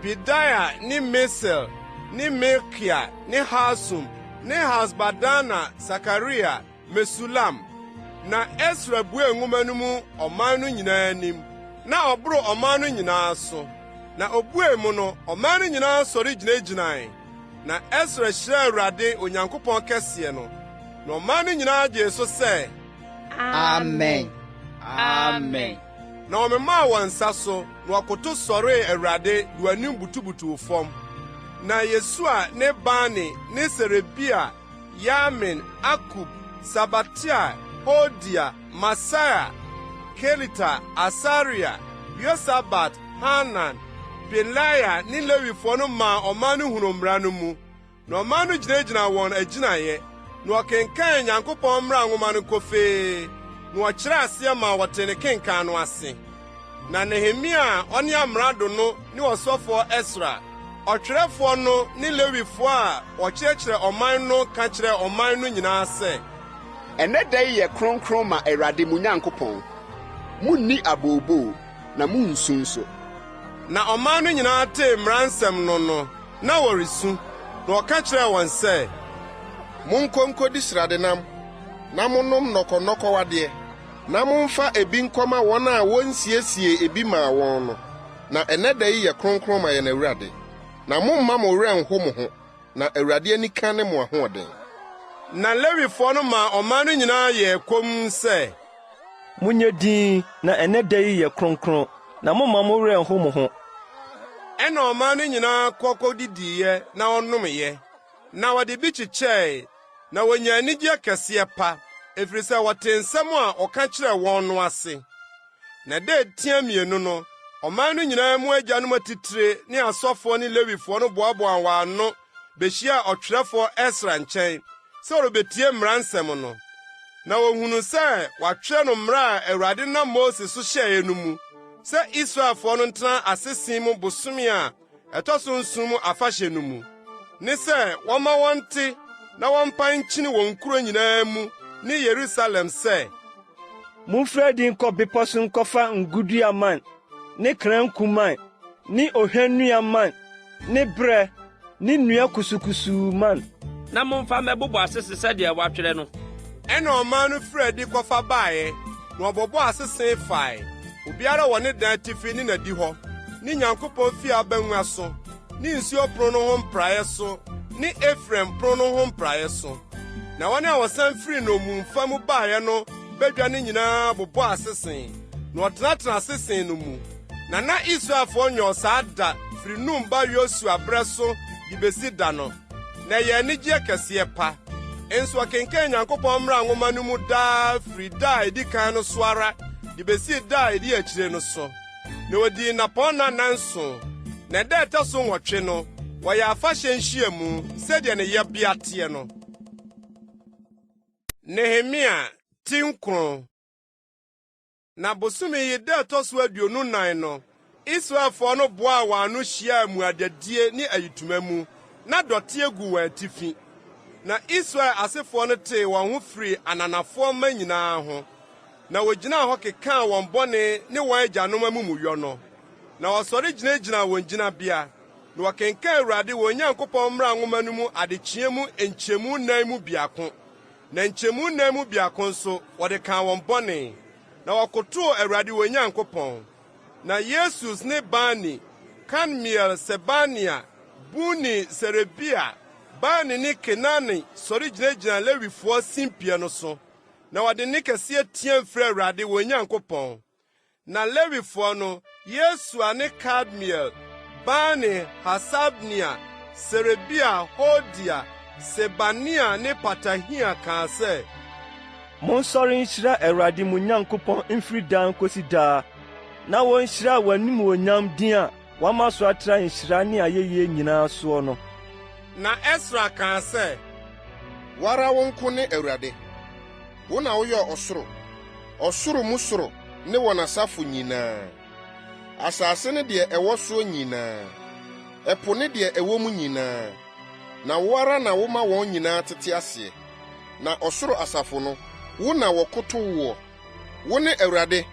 Pedaya ne Mesel ne Melkia ne Hasum ne Hasbadana Sakaria Mesulam. Na Ɛsra bue nwoma no mu ɔman no nyinaa anim. Na ɔboro ɔman no nyinaa so. Na obue mu no ɔman no nyinaa sɔre gyinagyinae. Na Ɛsra hyira Awurade Onyankopɔn kɛseɛ no. Na ɔman no nyinaa gye so sɛ
Amen.
Amen.
Na ɔmemaa wɔn nsa so na wɔkoto sɔree Awurade de wɔanim butubutuw fam. Na Yesua ne Bani ne Serebia, Yamin, Akub, Sabatia, Hodia, Masaya, Kelita, Asaria, Yosabat, Hanan, Pelaya ne Lewifoɔ no maa ɔman no hunu mmara no mu. Na ɔman no gyinagyina wɔn agyinaeɛ. Na ɔkenkan Nyankopɔn mmara nwoma no kofee. Na ɔkyerɛ aseɛ ma wɔte ne kenkan no ase. Na Nehemia a ɔne amrado no ne ɔsɔfoɔ Ɛsra, ɔtwerɛfoɔ no ne Lewifoɔ a ɔkyerɛkyerɛ ɔman no ka kyerɛ ɔman no nyinaa sɛ,
ɛnɛ da yi yɛ kronkron ma Awurade mo Nyankopɔn. Munni abooboo na munsu nso.
Na ɔman no nyinaa tee mmara nsɛm no na wɔresu. Na ɔka kyerɛɛ wɔn sɛ,
monkɔ nkɔdi sradenam na monom nnɔkɔnnɔkɔwadeɛ na momfa ebi nkɔma wɔn a wɔnsiesie ebi maa wɔn no. Na ɛnɛ da yi yɛ kronkron ma yɛn Awurade. Na momma mo werɛ nho mo ho, na Awurade ani ka ne mo ahoɔden.
Na Lewifoɔ no ma ɔman no nyinaa yɛ komm sɛ,
Munyɛ din na ɛnɛ da yi yɛ kronkron, na momma mo werɛ nho mo ho.
Ɛna ɔman no nyinaa kɔkɔdidiiɛ na ɔnomyɛ. Na wɔde bi kyekyɛe, na wonya anigye kɛseɛ pa, ɛfiri sɛ wɔte nsɛm a ɔka kyerɛɛ wɔn no ase. Na da etia mmienu no, ɔman no nyinaa mu agyanom atitire ne asɔfoɔ ne Lewifoɔ no boaboa wɔn ano behyia ɔtwerɛfoɔ Ɛsra nkyɛn sɛ wɔrebetie mmara nsɛm no. Na wohunu sɛ wɔatwerɛ no mmara a Awurade nam Mose so hyɛeɛ no mu, sɛ Israelfoɔ no ntena asese mu bosome a ɛtɔ so 9 mu afahyɛ no mu. Ne sɛ wɔma wɔnte na wɔmpa nkyini wɔn nkuro nyinaa mu ne Yerusalem sɛ,
Momfra din kɔ bepɔ so nkɔfa nguduaman, ne krankuman, ne ohannuaman, ne brɛ, ne nnua kusukusu man
na momfa mɛbobɔ asese sɛdeɛ wɔatwerɛ no.
Ɛna ɔman no firi adi kɔfa baeɛ na ɔbɔbɔ asese fae. Obiara wɔ ne dan atifi ne n'adi hɔ, ne Nyankopɔn fie abangua so, ne nsuo pono no ho mpraeɛ so, ne Efraim pono no ho mpraeɛ so. Na wɔn a wɔsan firi nnommumfa mu baeɛ no badwa no nyinaa bobɔ asese, na ɔtenatena asese no mu. Na Israelfoɔ nyɛ saa da firi Nun ba Yosua berɛ so de besi da no. Na ɛyɛ anigye kɛseɛ pa. Enso ɔkenkan Nyankopɔn mmara nwoma no mu daa firi da a edi kan no so ara de besi da a edi akyire no so. Na wɔdi nnapɔnna nanso, na ɛda ɛtɔ so nwɔtwe no, wɔyɛ afahyɛ nhyiamu sɛdeɛ ne yɛbea teɛ no. Nehemia tinkron. Na bosome yi da ɛtɔ so 29 no, Israelfoɔ no boaa wɔn ano hyiaa mmuadadie ne ayitoma mu, na dɔte egu wɔn atifi. Na Israel asefoɔ no tee wɔn ho firi ananafoɔ mma nyinaa ho. Na wogyinaa hɔ kekaa wɔn bɔne ne wɔn agyanom amumuyɔ no. Na wɔsɔre gyinagyina wɔn gyinabea. Na wɔkenkan Awurade wɔn Nyankopɔn mmara nwoma no mu adekyea mu nkyɛmu nan mu biako. Na nkyɛmu nan mu biako nso wɔde kaa wɔn bɔne. Na wɔkotoo Awurade wɔn Nyankopɔn. Na Yesus ne Bani, Kadmiel, Sebania, Buni, Serebia, Bani ne Kenani sɔre gyinagyina Lewifoɔ simpie no so. Na wɔde ne kɛseɛ teɛ mfrɛ Awurade wɔn Nyankopɔn. Na Lewifoɔ no, Yesua ne Kadmiel, Bani, Hasabnia, Serebia, Hodia, Sebania ne Patahia kaa sɛ,
monsɔre nhyira Awurade mo Nyankopɔn mfiri daa nkosi daa, na wɔnhyira w'animuonyam din a wɔama so atra nhyira ne ayɛyie nyinaa soɔ no.
Na Esra kaa sɛ,
wara wo nko ne Awurade, wo na woyɛ ɔsoro, ɔsoro mu soro ne wɔn asafo nyinaa, asase ne deɛ ɛwɔ soɔ nyinaa, ɛpo ne deɛ ɛwɔ mu nyinaa, na wo ara na woma wɔn nyinaa tete aseɛ. Na ɔsoro asafo no, wo na wɔkoto woɔ. Wo ne Awurade,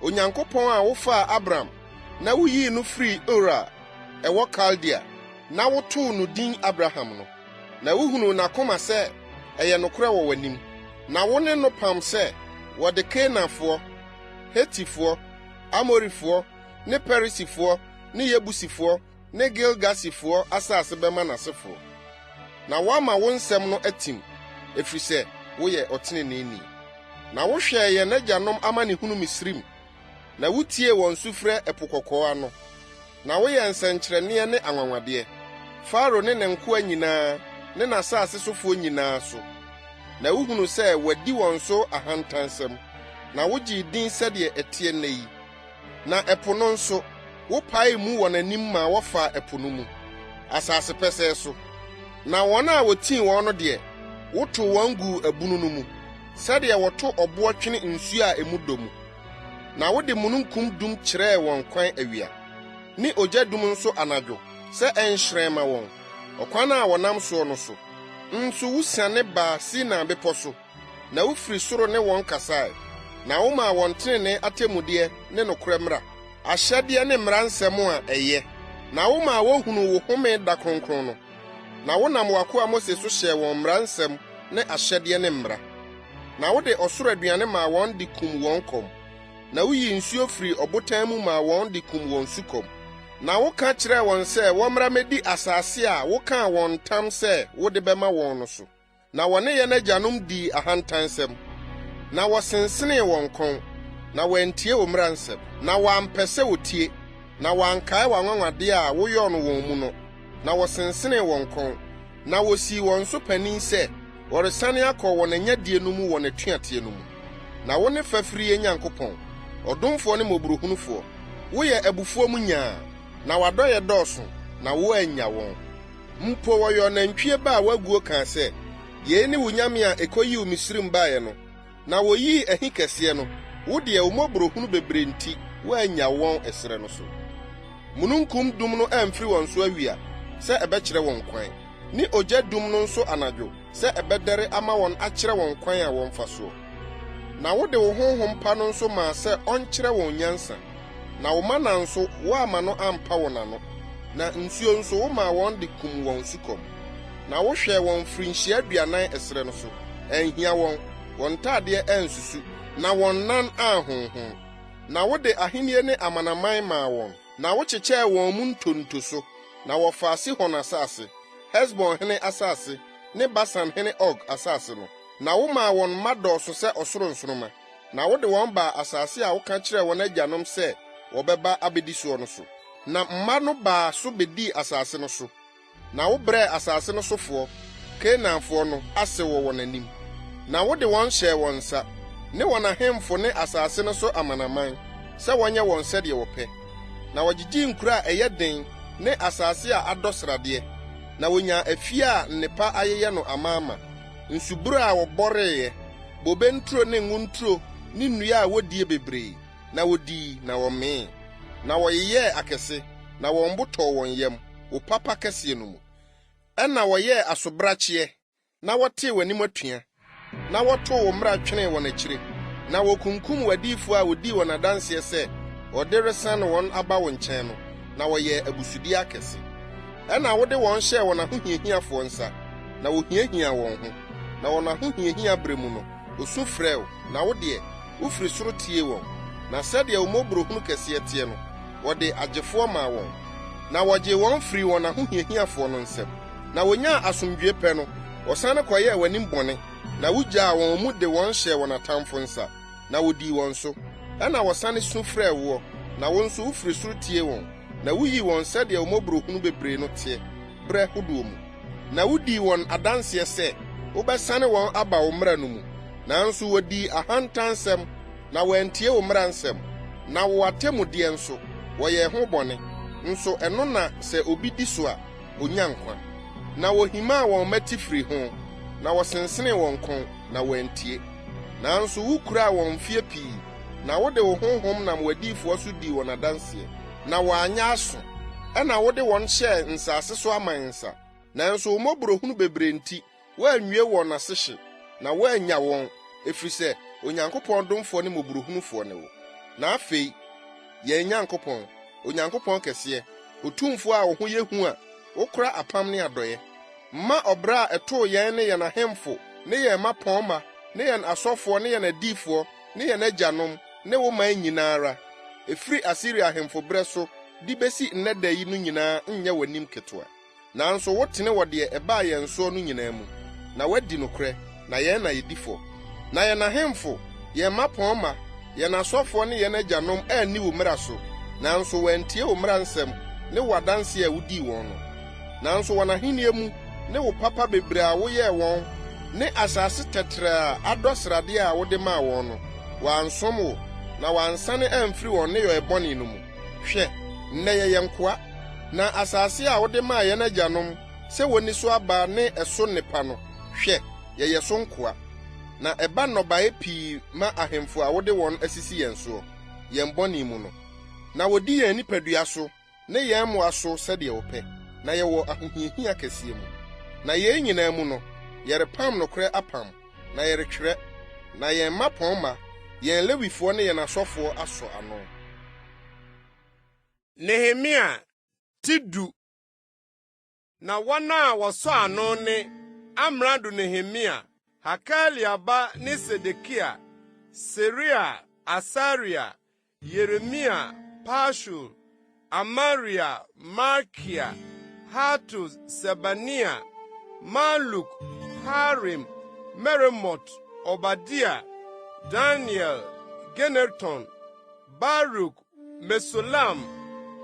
Onyankopɔn a wofaa Abram, na wuyii no firi Ura, ɛwɔ Kaldea, na wotoo no din Abraham no. Na wuhunu n'akoma sɛ ɛyɛ nokorɛ wɔ w'anim. Na wo ne no pam sɛ wɔde Kanaanfoɔ, Hetifoɔ, Amorifoɔ, ne Perisifoɔ, ne Yebusifoɔ, ne Gilgasifoɔ asase bɛma n'asefoɔ. Na woama wo nsɛm no atim, ɛfiri sɛ woyɛ ɔteneneeni. Na wohwɛɛ yɛn agyanom amanehunu Misrim, na wutie wɔn sufrɛ ɛpo kɔkɔɔ ano. Na woyɛ nsɛnkyerɛnneɛ ne anwanwadeɛ, Faro ne ne nkoa nyinaa, ne n'asase sofoɔ nyinaa so. Na wuhunu sɛ wadi wɔn so ahantansɛm, na wogyee din sɛdeɛ ɛteɛ nnɛ yi. Na ɛpo no nso, wopaee mu wɔ n'anim ma wɔfaa ɛpo no mu, asase pɛsɛɛ so. Na wɔn a wotii wɔn no deɛ, wotoo wɔn guu abunu no mu, sɛdeɛ wɔto ɔboɔ twene nsuo a emu dɔ mu. Na wode mununkum dum kyerɛɛ wɔn kwan awia, ne ogya dum nso anadwo, sɛ ɛnhyerɛn ma wɔn, ɔkwan a wɔnam soɔ no so. Nso wusiane baa Sinai bepɔ so, na wufiri soro ne wɔn kasae, na womaa wɔn tenenee atemmudeɛ ne nokorɛ mmara, ahyɛdeɛ ne mmara nsɛm a ɛyɛ. Na womaa wohunu wo home da kronkron no, na wonam w'akoa Mose so hyɛɛ wɔn mmara nsɛm ne ahyɛdeɛ ne mmara. Na wode ɔsoro aduane maa wɔn de kum wɔn kɔm, na woyi nsuo firi ɔbotan mu maa wɔn de kum wɔn sukɔm. Na woka kyerɛɛ wɔn sɛ wɔmmra medi asase a wokaa wɔn ntam sɛ wode bɛma wɔn no so. Na wɔne yɛn agyanom dii ahantansɛm, na wɔsensenee wɔn kɔn, na wɔantie wo mmara nsɛm, na wɔampɛ sɛ wotie, na wɔankae w'anwanwadeɛ a woyɔɔ no wɔn mu no, na wɔsensenee wɔn kɔn, na wosii wɔn so panin sɛ wɔresane akɔ wɔn anyadie no mu wɔ n'atuateɛ no mu. Na wo ne fɛfiri Nyankopɔn, ɔdomfoɔ ne mmɔborɔhunufoɔ, woyɛ abufuo mu nyaa, na wadɔyɛ dɔɔso, na woannya wɔn. Mpo wɔyɛ nantwie ba a waguo kaa sɛ, yei ne wo nyame a ekoyii wo Misrim baeɛ no. Na woyii ahi kɛseɛ no, wo deɛ wo mmɔborɔhunu bebree nti, woannya wɔn ɛserɛ no so. Mununkum dum no amfiri wɔn so awia, sɛ ɛbɛkyerɛ wɔn kwan, ne ogya dum no nso anadwo, sɛ ɛbɛdɛre ama wɔn akyerɛ wɔn kwan a wɔmfa soɔ. Na wode wo honhom pa no nso maa sɛ ɔnkyerɛ wɔn nyansa, na wo mana nso woama no ampa wɔn ano. na nsuo nso woma wɔn de kum wɔn sukɔm. Na wohwɛ wɔn mfirinhyia 40 ɛsrɛ no so, ɛnhia wɔn ntadeɛ ɛnsusu, na wɔn nan ahonhon. Na wode ahenni ne amanaman maa wɔn, na wokyekyɛɛ wɔn mu ntonto so, na wɔfaa Sihon asase, Hesbon hene asase, ne Basan hene Og asase no. Na womaa wɔn mma dɔɔso sɛ ɔsoro nsoroma, na wode wɔn baa asase a woka kyerɛɛ wɔn agyanom sɛ wɔbɛba abedi soɔ no so. Na mma no baa so bedii asase no so, na wobrɛɛ asase no sofoɔ, Kanaanfoɔ no, ase wɔ wɔn anim. Na wode wɔn hyɛɛ wɔn nsa, ne wɔn ahemfo ne asase no so amanaman, sɛ wɔnyɛ wɔn sɛdeɛ wɔpɛ. Na wɔgyegye nkuro a ɛyɛ den ne asase a adɔ sradeɛ, na wonya afie a nnepa ayeyɛ no amaama, nsuburo a wɔbɔreeɛ, bobe nturo ne ngo nturo ne nnua a wodie bebree, na wodii na wɔmee. Na wɔyɛɛ akɛse, na wɔn bo tɔɔ wɔn yam, wo papa kɛseɛ no mu. Ɛna wɔyɛɛ asobrakyeɛ, na wɔtee w'anim atua, na wɔtoo wo mmara twenee wɔn akyire, na wokunkum w'adiyifo a wodii wɔn adanseɛ sɛ wɔde resan wɔn aba wo nkyɛn no, na wɔyɛɛ abusudi akɛse. Ɛna wode wɔn hyɛɛ wɔn ahohiahiafoɔ nsa, na wohiahia wɔn ho, na wɔn ahohiahia bere mu no, osu frɛw, na wodeɛ wofiri soro tie wɔn. Na sɛdeɛ wo mmɔborɔhunu kɛseɛ teɛ no, wɔde agyefoɔ maa wɔn, na wɔgye wɔn firi wɔn ahohiahiafoɔ no nsam. Na wonyaa asomdwie pɛ no, wɔsan kɔyɛɛ w'anim bɔne, na wogyaa wɔn mu de wɔn hyɛɛ wɔn atamfo nsa, na wodii wɔn so. Ɛna wɔsane su frɛɛ woɔ, na wo nso wofiri soro tie wɔn, na wuyii wɔn sɛdeɛ wo mmɔborɔhunu bebree no teɛ, berɛ hodoɔ mu. Na wodii wɔn adanseɛ sɛ wobɛsane wɔn aba wo mmara no mu, nanso wodii ahantansɛm, na wɔantie wo mmara nsɛm. Na wo atemmudeɛ nso, wɔyɛɛ ho bɔne, nso ɛno na sɛ obi di so a, onya nkwa. Na wohimaa wɔn mati firi ho, na wɔsensenee wɔn kɔn, na wɔantie. Nanso wukuraa wɔn mfeɛ pii, na wode wo honhom nam w'adiyifoɔ so dii wɔn adanseɛ, na wɔanyɛ aso. Ɛna wode wɔn hyɛɛ nsase so aman nsa, nanso wo mmɔborɔhunu bebree nti, woannwie wɔn asehye, na woannya wɔn, ɛfiri sɛ Onyankopɔn domfoɔ ne mmɔborɔhunufoɔ ne wo. Na afei, yɛn Nyankopɔn, Onyankopɔn kɛseɛ, Otumfoɔ a wo ho yɛ hu a, wokora apam ne adɔeɛ. Mma ɔbra a ɛtoo yɛn ne yɛn ahemfo, ne yɛn mmapɔnma, ne yɛn asɔfoɔ, ne yɛn adiyifoɔ, ne yɛn agyanom, ne wo man nyinaa, ɛfiri Asiria ahemfo berɛ so, de besi nnɛ da yi no nyinaa nyɛ w'anim ketewa. Nanso wotene wɔ deɛ ɛbaa yɛn soɔ no nyinaa mu, na wadi nokorɛ, na yɛn na yɛdi fɔ. Na yɛn ahemfo, yɛn mmapɔnma, yɛn asɔfoɔ ne yɛn agyanom anni wo mmara so, nanso wɔantie wo mmara nsɛm ne wo adanse a wodii wɔn no. Nanso wɔn ahenni mu ne wo papa bebree a woyɛɛ wɔn, ne asase tɛtrɛ a adɔ sradeɛ a wode maa wɔn no, wɔansom wo, na wɔansane amfiri wɔn nneyɛe bɔne no mu. Hwɛ, nnɛ yɛyɛ nkoa, na asase a wode maa yɛn agyanom sɛ wonni so aba ne ɛso nnepa no, hwɛ, yɛyɛ so nkoa. Na ɛba nnɔbaeɛ pii ma ahemfo a wode wɔn asisi yɛn soɔ, yɛn bɔne mu no. Na wodi yɛn nipadua so, ne yɛn mmoa so sɛdeɛ wɔpɛ, na yɛwɔ ahohiahia kɛseɛ mu. Na yɛn nyinaa mu no, yɛrepam nokorɛ apam, na yɛretwerɛ, na yɛn mmapɔnma, yɛn Lewifoɔ ne yɛn asɔfoɔ asɔ ano.
Nehemia ti 10. Na wɔn a wɔsɔ ano ne Amrado Nehemia, Hakalia ba ne Sedekia, Seria, Asaria, Yeremia, Pashur, Amaria, Malkia, Hatus, Sebania, Maluk, Harim, Meremot, Obadiah, Daniel, Generton, Baruch, Mesulam,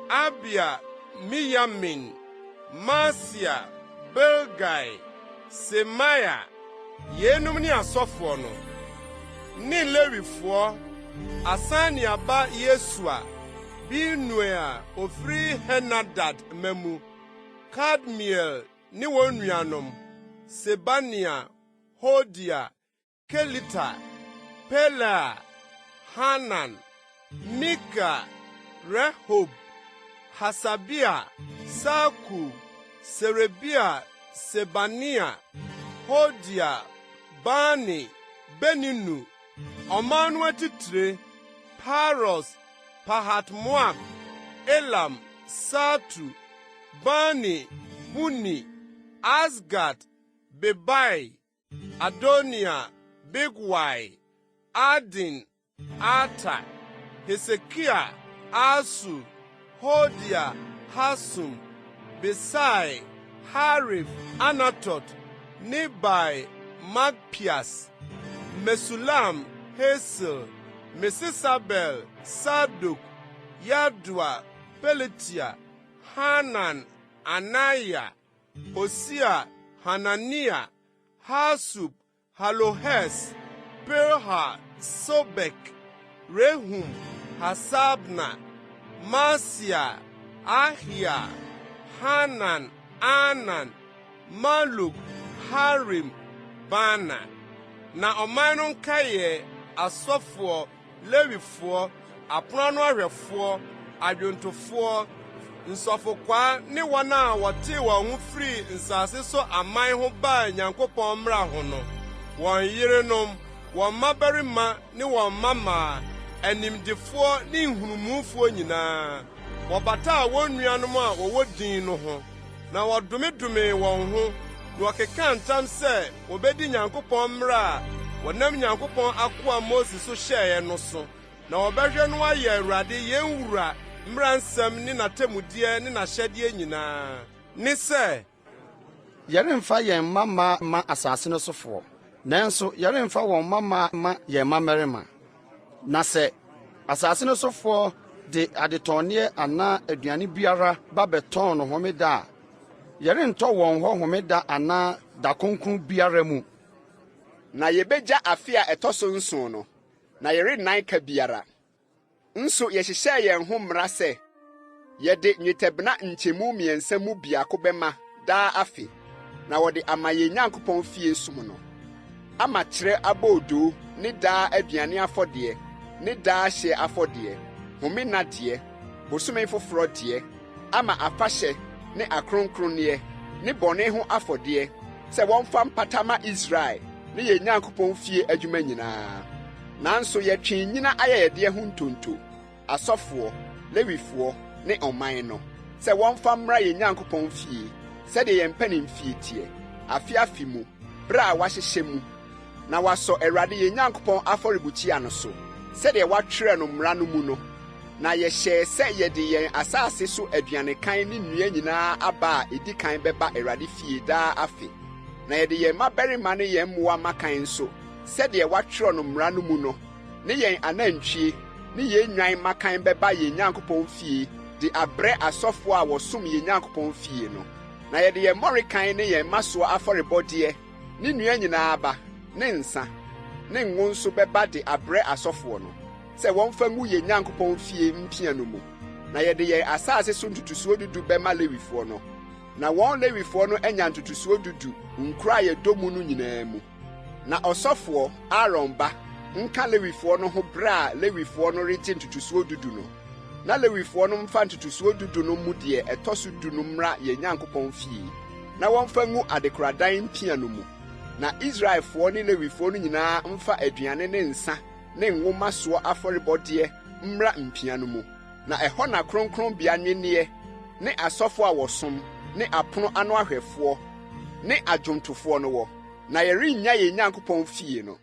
Abia, Miyamin, Masia, Belgai, Semaya, yenum ni asɔfoɔ no, ne Lewifoɔ, Asania ba Yesua, Binui a ofiri Henadad mamu, Kadmiel ne wɔn nuanom, Sebania, Hodia, Kelita, Pela, Hanan, Mika, Rehob, Hasabia, Saku, Serebia, Sebania, Hodia, Bani, Beninu, Omanwa Titre, Paros, Pahat Moab, Elam, Satu, Bani, Buni, Asgad, Bebai, Adonia, Bigwai, Adin, Ata, Hezekiah, Asu, Hodia, Hasum, Besai, Harif, Anatot, Nebai, Magpias, Mesulam, Hazel, Mesisabel, Saduk, Yadua, Peletia, Hanan, Anaya, Hosea, Hananiah, Hasub, Halohes, Perha, Sobek, Rehum, Hasabna, Masia, Ahia, Hanan, Anan, Maluk, Harim, Bana. Na ɔman no nkaeɛ asɔfoɔ, lewifoɔ, apono ahwɛfoɔ, adwontofoɔ, nsɔfokwaa ne wɔn a wɔtee wɔn ho firi nsase so aman ho baa Nyankopɔn mmara ho no, wɔn yerenom, wɔn mmabarima ne wɔn mmamaa, animdefoɔ ne nhunumufoɔ nyinaa, wɔbataa wɔn nuanom a wɔwɔ din no ho, na wɔdomedome wɔn ho, na wɔkeka ntam sɛ wɔbɛdi Nyankopɔn mmara a wɔnam Nyankopɔn akoa Mose so hyɛeɛ no so, na wɔbɛhwɛ no ayɛ Awurade yɛn wura mmaransɛm ne n'atammudeɛ ne n'ahyɛdeɛ nyinaa. Ne sɛ,
yɛremfa yɛn mmammaa ma asase no sofoɔ, nanso yɛremfa wɔn mmammaa ma yɛn mmabarima. Na sɛ asase no sofoɔ de adetɔneɛ anaa aduane biara ba bɛtɔn no homeda a, yɛrentɔ wɔn hɔ homeda anaa da kronkron biara mu.
Na yɛbɛgya afe a ɛtɔ so nson no, na yɛrennan ka biara. Nso yɛhyehyɛ yɛn ho mmara sɛ yɛde nnwetɛbena nkyɛmu mmiɛnsa mu biako bɛma daa afe, na wɔde ama yɛn Nyankopɔn fie som no, ama kyerɛ abɔɔdoo ne daa aduane afɔdeɛ ne daa hye afɔdeɛ, homena deɛ, bosome foforɔ deɛ, ama afahyɛ ne akronkronneɛ ne bɔne ho afɔdeɛ, sɛ wɔmfa mpata ma Israel ne yɛn Nyankopɔn fie adwuma nyinaa. Nanso yɛtwe nyina ayɛyɛdeɛ ho ntonto, asɔfoɔ, lewifoɔ ne ɔman no, sɛ wɔmfa mmra yɛn Nyankopɔn fie, sɛdeɛ yɛn mpanimfie tie, afe mu, bere a wɔahyehyɛ mu, na wɔasɔ Awurade yɛn Nyankopɔn afɔrebukyia no so, sɛdeɛ wɔatwerɛ no mmara no mu no. Na yɛhyɛɛ sɛ yɛde yɛn asase so aduanekan ne nnua nyinaa aba a ɛdi kan bɛba Awurade fie daa afe, na yɛde yɛn mmabarima ne yɛn mmoa makan nso, sɛdeɛ wɔatwerɛ no mmara no mu no, ne yɛn anantwie ne yɛn nnwan makan bɛba yɛn Nyankopɔn fie de abrɛ asɔfoɔ a wɔsom yɛn Nyankopɔn fie no. Na yɛde yɛn mmɔrekan ne yɛn mmasoɔ afɔrebɔdeɛ ne nnua nyinaa aba ne nsa ne ngo nso bɛba de abrɛ asɔfoɔ no, sɛ wɔmfa ngu yɛn Nyankopɔn fie mpia no mu. Na yɛde yɛn asase so ntutusuo dudu bɛma lewifoɔ no, na wɔn lewifoɔ no anya ntutusuo dudu nkura a yɛdɔ mu no nyinaa mu. Na ɔsɔfoɔ Aaron ba nka lewifoɔ no ho bere a lewifoɔ no regye ntutusuo dudu no, na lewifoɔ no mfa ntutusuo dudu no mu deɛ ɛtɔ so du no mmra yɛn Nyankopɔn fie, na wɔmfa ngu adekoradan mpia no mu. Na Israelfoɔ ne lewifoɔ no nyinaa mfa aduane ne nsa ne nwoma soɔ afɔrebɔdeɛ mmra mpia no mu. Na ɛhɔ na kronkronbea nwenneɛ ne asɔfo a wɔsom ne apono ano ahwɛfoɔ ne adwontofoɔ no wɔ. Na yɛrennya yɛn Nyankopɔn fie no.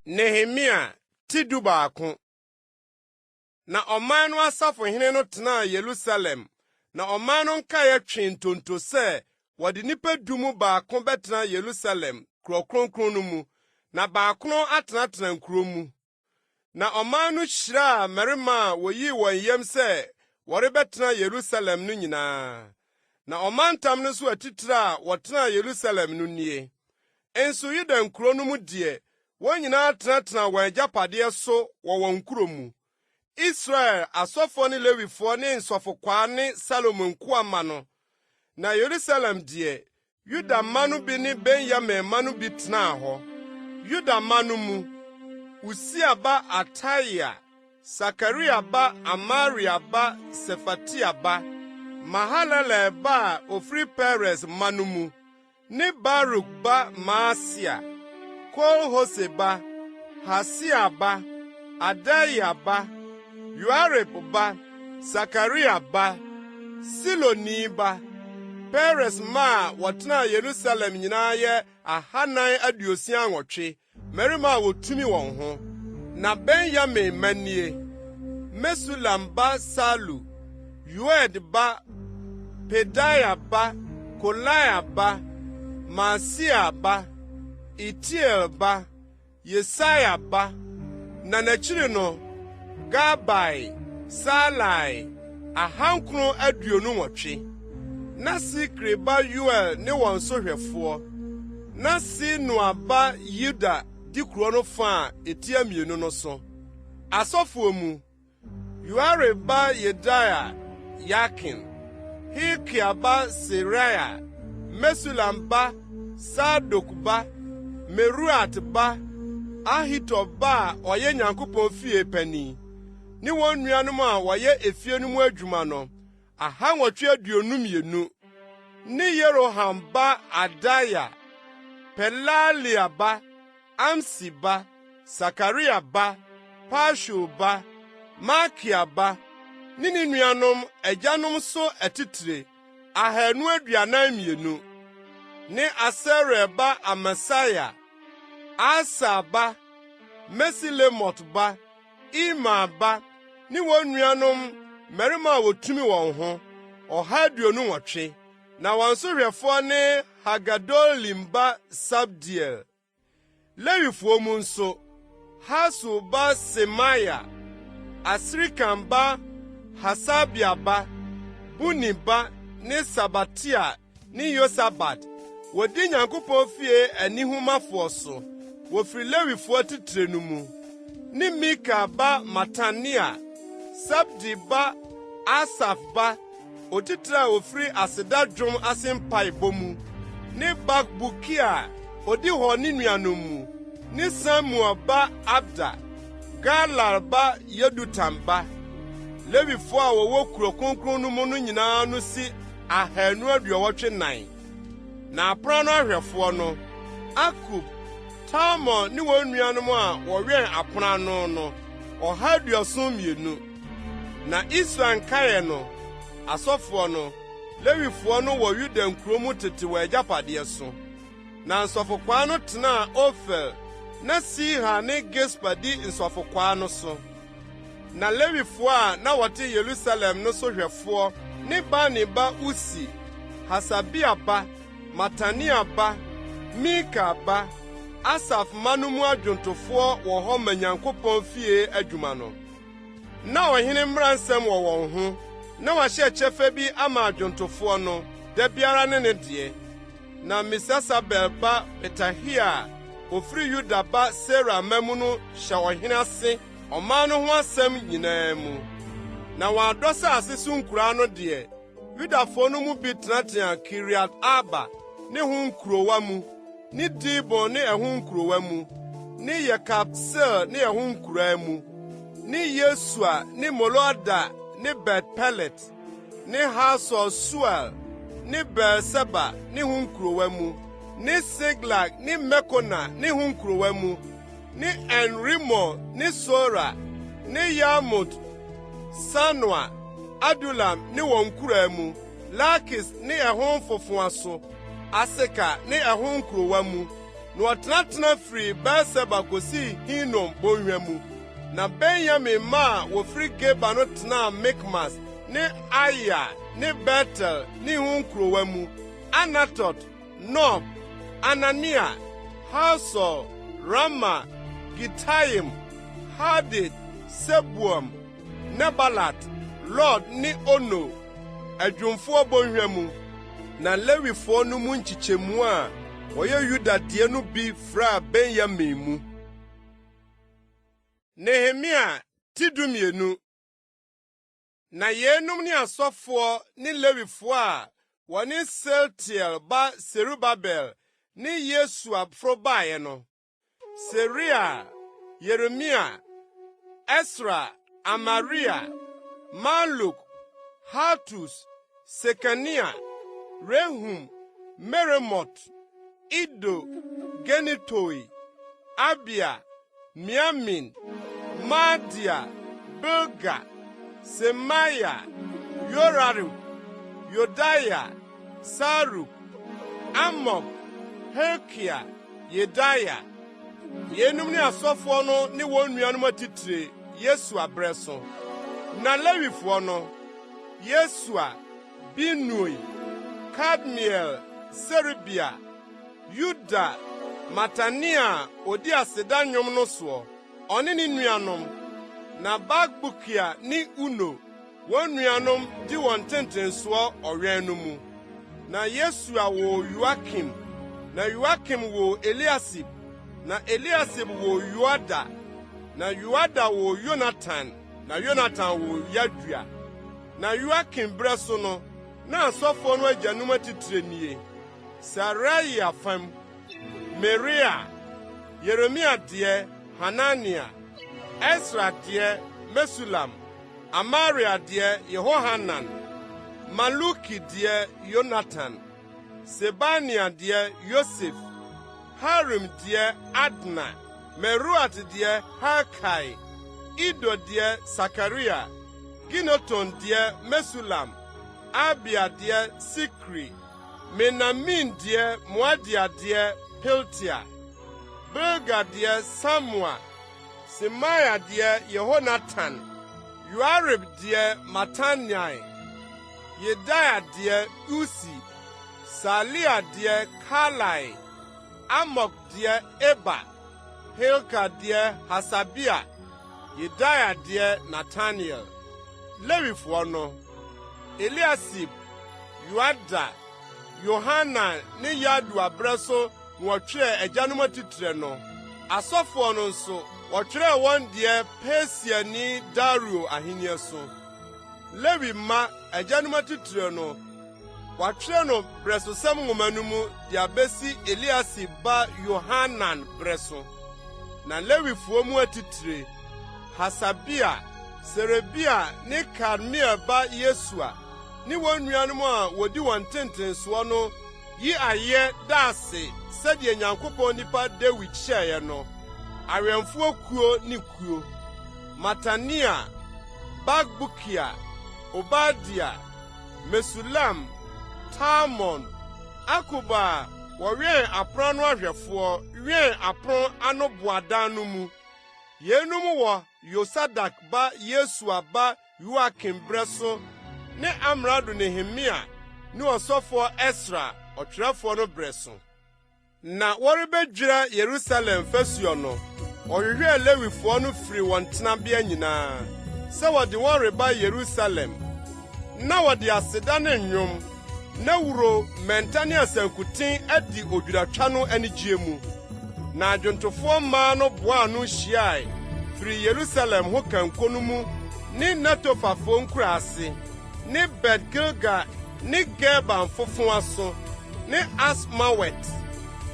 Nehemia ti du baako. Na ɔman no asafohene no tenaa Yerusalem, na ɔman no nkaeɛ twe ntonto sɛ wɔde nnipa du mu baako bɛtena Yerusalem kuro kronkron no mu, na baako no atenatena nkuro mu. Na ɔman no hyiraa mmarima a woyii wɔn yam sɛ wɔrebɛtena Yerusalem no nyinaa. Na ɔmantam no so atitire a wɔtena Yerusalem no nie. Enso Yuda nkuro no mu deɛ, wɔn nyinaa tenatena wɔn agyapadeɛ so wɔ wɔn nkuro mu. Israel asɔfoɔ ne lewifoɔ ne nsɔfokwaa ne Salomo nkoama no. Na Yerusalem deɛ, Yuda mma no bi ne Benyamin mma no bi tenaa hɔ. Yuda mma no mu, Usia ba Ataya, Sakaria ba Amaria ba Sefatia ba, Mahalalel ba a ofiri Peres mma no mu, ne Baruk ba Maasia, Kol-Hose ba, Hasia ba, Adaya ba, Yoarib ba, Sakaria ba, Siloni ba Peres ma wɔtena Yerusalem nyinaa yɛ 468 mmarima a wotumi wɔn ho. Na Benyamin manie Mesulam ba Salu, Yoed ba, Pedaya ba, Kolaya ba, Maasia ba, Itiel ba, Yesaya ba, na n'akyiri no Gabai, Salai, 928. Na Sikri ba Yoel ne wɔn sohwɛfoɔ. Na Sinua ba Yuda di kuro no fa a etia mmienu no so. Asɔfoɔ mu Yoare ba Yedaya Yakin, Hilkia ba Seraya, Mesulam ba Sadok ba, Meruat ba, Ahitob ba a ɔyɛ Nyankopɔn fie pani, ne wɔn nuanom a wɔyɛ efie no mu adwuma no, 922, ne Yeroham ba Adaya, Pelalia ba, Amsi ba, Sakaria ba, Pashur ba, Makia ba, ne nuanom agyanom so atitire 242, ne Asere ba Amasaya, Asa ba, Mesilemot ba, Ima ba, ne wɔn nuanom mmarima a wotumi wɔn ho 128, na wɔn sohwɛfoɔ ne Hagadolim ba Sabdiel. Lewifoɔ mu nso Hasul ba Semaya, Asrikam ba Hasabia ba, Buni ba ne Sabatia ne Yosabat, wɔdi Nyankopɔn fie anihumafoɔ so, wɔfiri Lewifoɔ titire no mu, ne Mika ba Matania, Sabdi ba Asaf ba, otitire a ofiri aseda dwom ase mpaebɔ mu, ne Bakbukia, odi hɔ ne nuanom mu, ne Samuel ba Abda, Galar ba Yedutam ba. Lewifoɔ a wɔwɔ kuro kronkron no mu no nyinaa no si 284. Na apra no ahwɛfoɔ no, Akub, Talmon ne wɔn nuanom a wɔwɛn apra no 172. Na Israel nkaeɛ no, asɔfoɔ no, Lewifoɔ no wɔ Yuda nkuro mu tete wɔ agyapadeɛ so. Na nsɔfokwaa no tenaa Ofel, na Siha ne Gispa di nsɔfokwaa no so. Na Lewifoɔ a na wɔte Yerusalem no sohwɛfoɔ ne Bani ba Usi, Hasabia ba, Matania ba, Mika ba, Asaf ma no mu adwontofoɔ wɔ hɔ ma Nyankopɔn fie adwuma no. Na ɔhene mmaransɛm wɔ wɔn ho, na wɔahyɛ kyɛfa bi ama adwontofoɔ no, da biara ne ne deɛ. Na Mesesabel ba Petahia, ofiri Yuda ba Sera mamu no hyɛ ɔhene ase ɔman no ho asɛm nyinaa mu. Na wɔadɔ sɛ asese nkuraa no deɛ, Yudafoɔ no mu bi tenatena Kiriat Arba ne ho nkurowa mu, ne Dibon ne ɛho nkurowa mu, ne Yekabseel ne ɛho nkuraa mu, ne Yesua ne Moloda ne Bet-Pelet, ne Hasor Sual, ne Beer-Seba ne ho nkurowa mu, ne Siglag ne Mekona ne ho nkurowa mu, ne Enrimon ne Sora, ne Yarmut, Sanoa, Adulam ne wɔn nkuraa mu, Lakis ne ɛho mfofoa so, Aseka ne ɛho nkurowa mu, na wɔtenatena firi Beer-Seba kosi Hinom bɔnhwa mu. Na Benyamin ma a wofiri Geba no tenaa Mikmas ne Aya ne Betel ne ho nkurowa mu, Anatot, Nob, Anania, Hasor, Rama, Gitayim, Hadid, Sebuam, Nebalat, Lod ne Ono, adwumfoɔ bɔnhwa mu. Na Lewifoɔ no mu nkyikyɛmu a wɔyɛ Yuda deɛ no bi fra Benyamin mu. Nehemia tidumienu. Na yenum ne asɔfoɔ ne Lewifoɔ a wɔne Seltiel ba Serubabel ne Yesua foro baeɛ no. Seria, Yeremia, Esra, Amaria, Maluk, Hatus, Sekania, Rehum, Meremot, Ido, Genitoi, Abia, Miamin, Madia, Bilga, Semaya, Yorarim, Yodaya, Saruk, Amok, Helkia, Yedaya. Yenum ne asɔfoɔ no ne wɔn nuanom atitire Yesu abrɛso. Na Lewifoɔ no, Yesua, Binui, Kadmiel, Serebia, Yuda, Matania, odi aseda nnwom no soɔ, ɔne ne nuanom, na Bagbukia ne Uno, wɔn nuanom di wɔn tentensoɔ ɔwɛn no mu. Na Yesua wo Yoakim, na Yoakim wo Eliasib, na Eliasib wo Yoada, na Yoada wo Yonatan, na Yonatan wo Yadua. Na Yoakim brɛ so no, na asɔfoɔ no agyanom atitire nie: Saraia fam, Meria, Yeremia deɛ Hanania, Esra deɛ Mesulam, Amaria deɛ Yehohanan, Maluki deɛ Yonatan, Sebania deɛ Yosef, Harim deɛ Adna, Meruat deɛ Hakai, Ido deɛ Sakaria, Ginoton deɛ Mesulam, Abia deɛ Sikri, Menamin deɛ Moadia deɛ Piltia, Bilga deɛ Samua, Semaya deɛ Yehonatan, Yoarib deɛ Mataniai, Yedaya deɛ Usi, Salia deɛ Kalai, Amok deɛ Eba, Hilka deɛ Hasabia, Yedaya deɛ Nathaniel. Lewifoɔ no, Eliasib, Yoada, Yohanan ne Yadu abrɛ so wɔtwerɛ agyanom atitire no. Asɔfoɔ no nso wɔtwerɛ wɔn deɛ Persiani Dario ahenni so. Lewi ma agyanom atitire no, wɔtwerɛ no brɛsosɛm nwoma no mu de abesi Eliasib ba Yohanan brɛ so. Na Lewifoɔ mu atitire, Hasabia, Serebia ne Kadmiel ba Yesua, ne wɔn nuanom a wodi wɔn tentensoɔ no yi ayɛ daase sɛdeɛ Nyankopɔn nipa David hyɛeɛ no. Awɛmfoɔ kuo ne kuo: Matania, Bagbukia, Obadia, Mesulam, Talmon, Akuba, wɔwɛn apron no ahwɛfoɔ, wɛn apron ano boadan no mu. Yenum wɔ Yosadak ba Yesua ba Yoakim brɛ so, ne Amrado Nehemia, ne ɔsɔfoɔ Esra ɔtwerɛfoɔ no brɛ so. Na wɔrebɛdwira Yerusalem fasuo no, ɔhwehwɛɛ Lewifoɔ no firi wɔn tenabea nyinaa, sɛ wɔde wɔn reba Yerusalem. Na wɔde aseda ne nnwom, na wuro, mmɛnta ne asankuten adi odwiratwa no anigye mu. Na adwontofoɔ mmaa no boaa no hyiae firi Yerusalem ho kanko no mu, ne Netofafoɔ nkuraase, ne Bet-Gilgal ne Geba mfofoa so, ne Asmawet.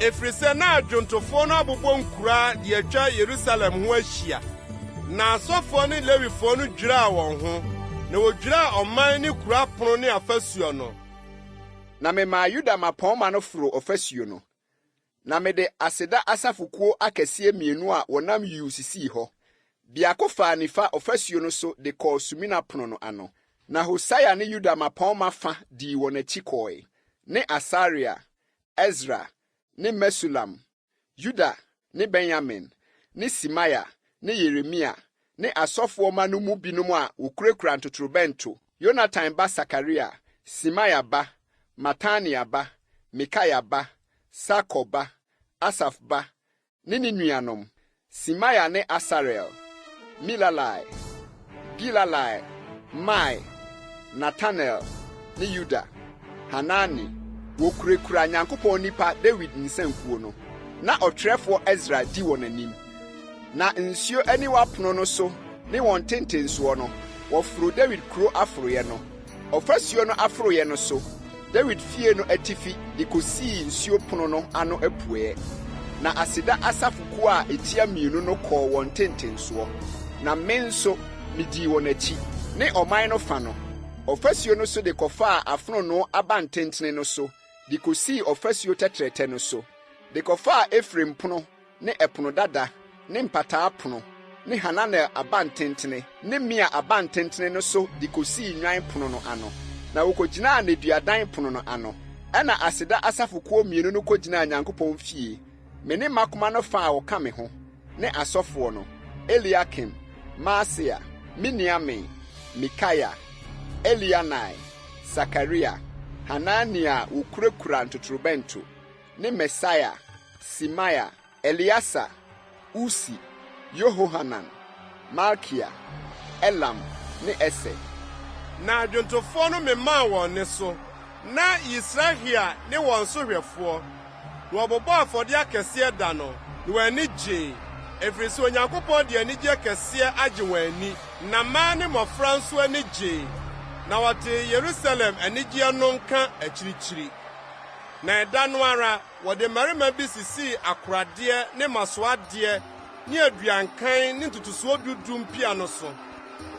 Efiri sɛ na adwontofoɔ no abobɔ nkura de atwa Yerusalem ho ahyia. Na asɔfoɔ ne Lewifoɔ no dwiraa wɔn ho, na wodwiraa ɔman ne kura pono ne afasuo no.
Na mema Yuda mapɔnma no foro ɔfasuo no. Na mede aseda asafokuo akɛseɛ mmienu a wɔnam yiw sisii hɔ. Biako faa nifa ɔfasuo no so de kɔɔ Sumina pono no ano. Na Hosea ne Yuda mapɔnma fa dii wɔn akyi kɔe, ne Asaria, Ezra, ne Mesulam, Yuda ne Benyamin, ne Simaya, ne Yeremia, ne asɔfoɔ ma no mu binom a wokurakura ntotorobɛnto: Yonatan ba Sakaria, Simaya ba, Matania ba, Mikaya ba, Sakor ba, Asaf ba, ne nuanom, Simaya ne Asarel, Milalai, Gilalai, Mai, Nathanael, ne Yuda, Hanani, wokurakura Nyankopɔn nipa David nsankuo no. Na ɔtwerɛfoɔ Ezra di wɔn anim. Na nsuo aniwa pono no so ne wɔn tentensoɔ no, wɔforo David kuro aforoyɛ no. Ɔfasuo no aforoyɛ no so, David fie no atifi de kosii nsuo pono no ano apueɛ. Na aseda asafokuo a etia mmienu no kɔɔ wɔn tentensoɔ. Na me nso midii wɔn akyi, ne ɔman no fa no. Ɔfasuo no so de kɔfaa afono no abantentene no so, de kosii ɔfasuo tɛtrɛtɛ no so. De kɔfaa Efraim pono, ne ɛpono dada, ne mpataa pono, ne Hananel abantentene, ne Mia abantentene no so de kosii nwan pono no ano. na wokogyinaa n'aduadan pono no ano. Ɛna aseda asafokuo mmienu no kogyinaa Nyankopɔn fie. Me ne makoma no fa a wɔka me ho, ne asɔfoɔ no, Eliakim, Maasia, Miniamin, Mikaia, Elianai, Sakaria, Hanania wokurakura ntotorobɛnto, ne Mesaia, Simaya, Eliasa, Usi, Yehohanan, Malkia, Elam, ne Ese.
Na adwontofoɔ no memaa wɔn ne so, na Yisrahia ne wɔn so hwɛfoɔ, na wɔbobɔ afɔde akɛseɛ da no, na wɔn ani gyee, ɛfiri sɛ Onyankopɔn de anigye kɛseɛ agye wɔn ani, na mmaa ne mmɔfra nso ani gyee, na wɔte Yerusalem anigyeɛ no nka akyirikyiri. Na ɛda no ara, wɔde mmarima bi sisii akoradeɛ ne masoadeɛ ne aduankan ne ntotosoɔ dudu mpia no so,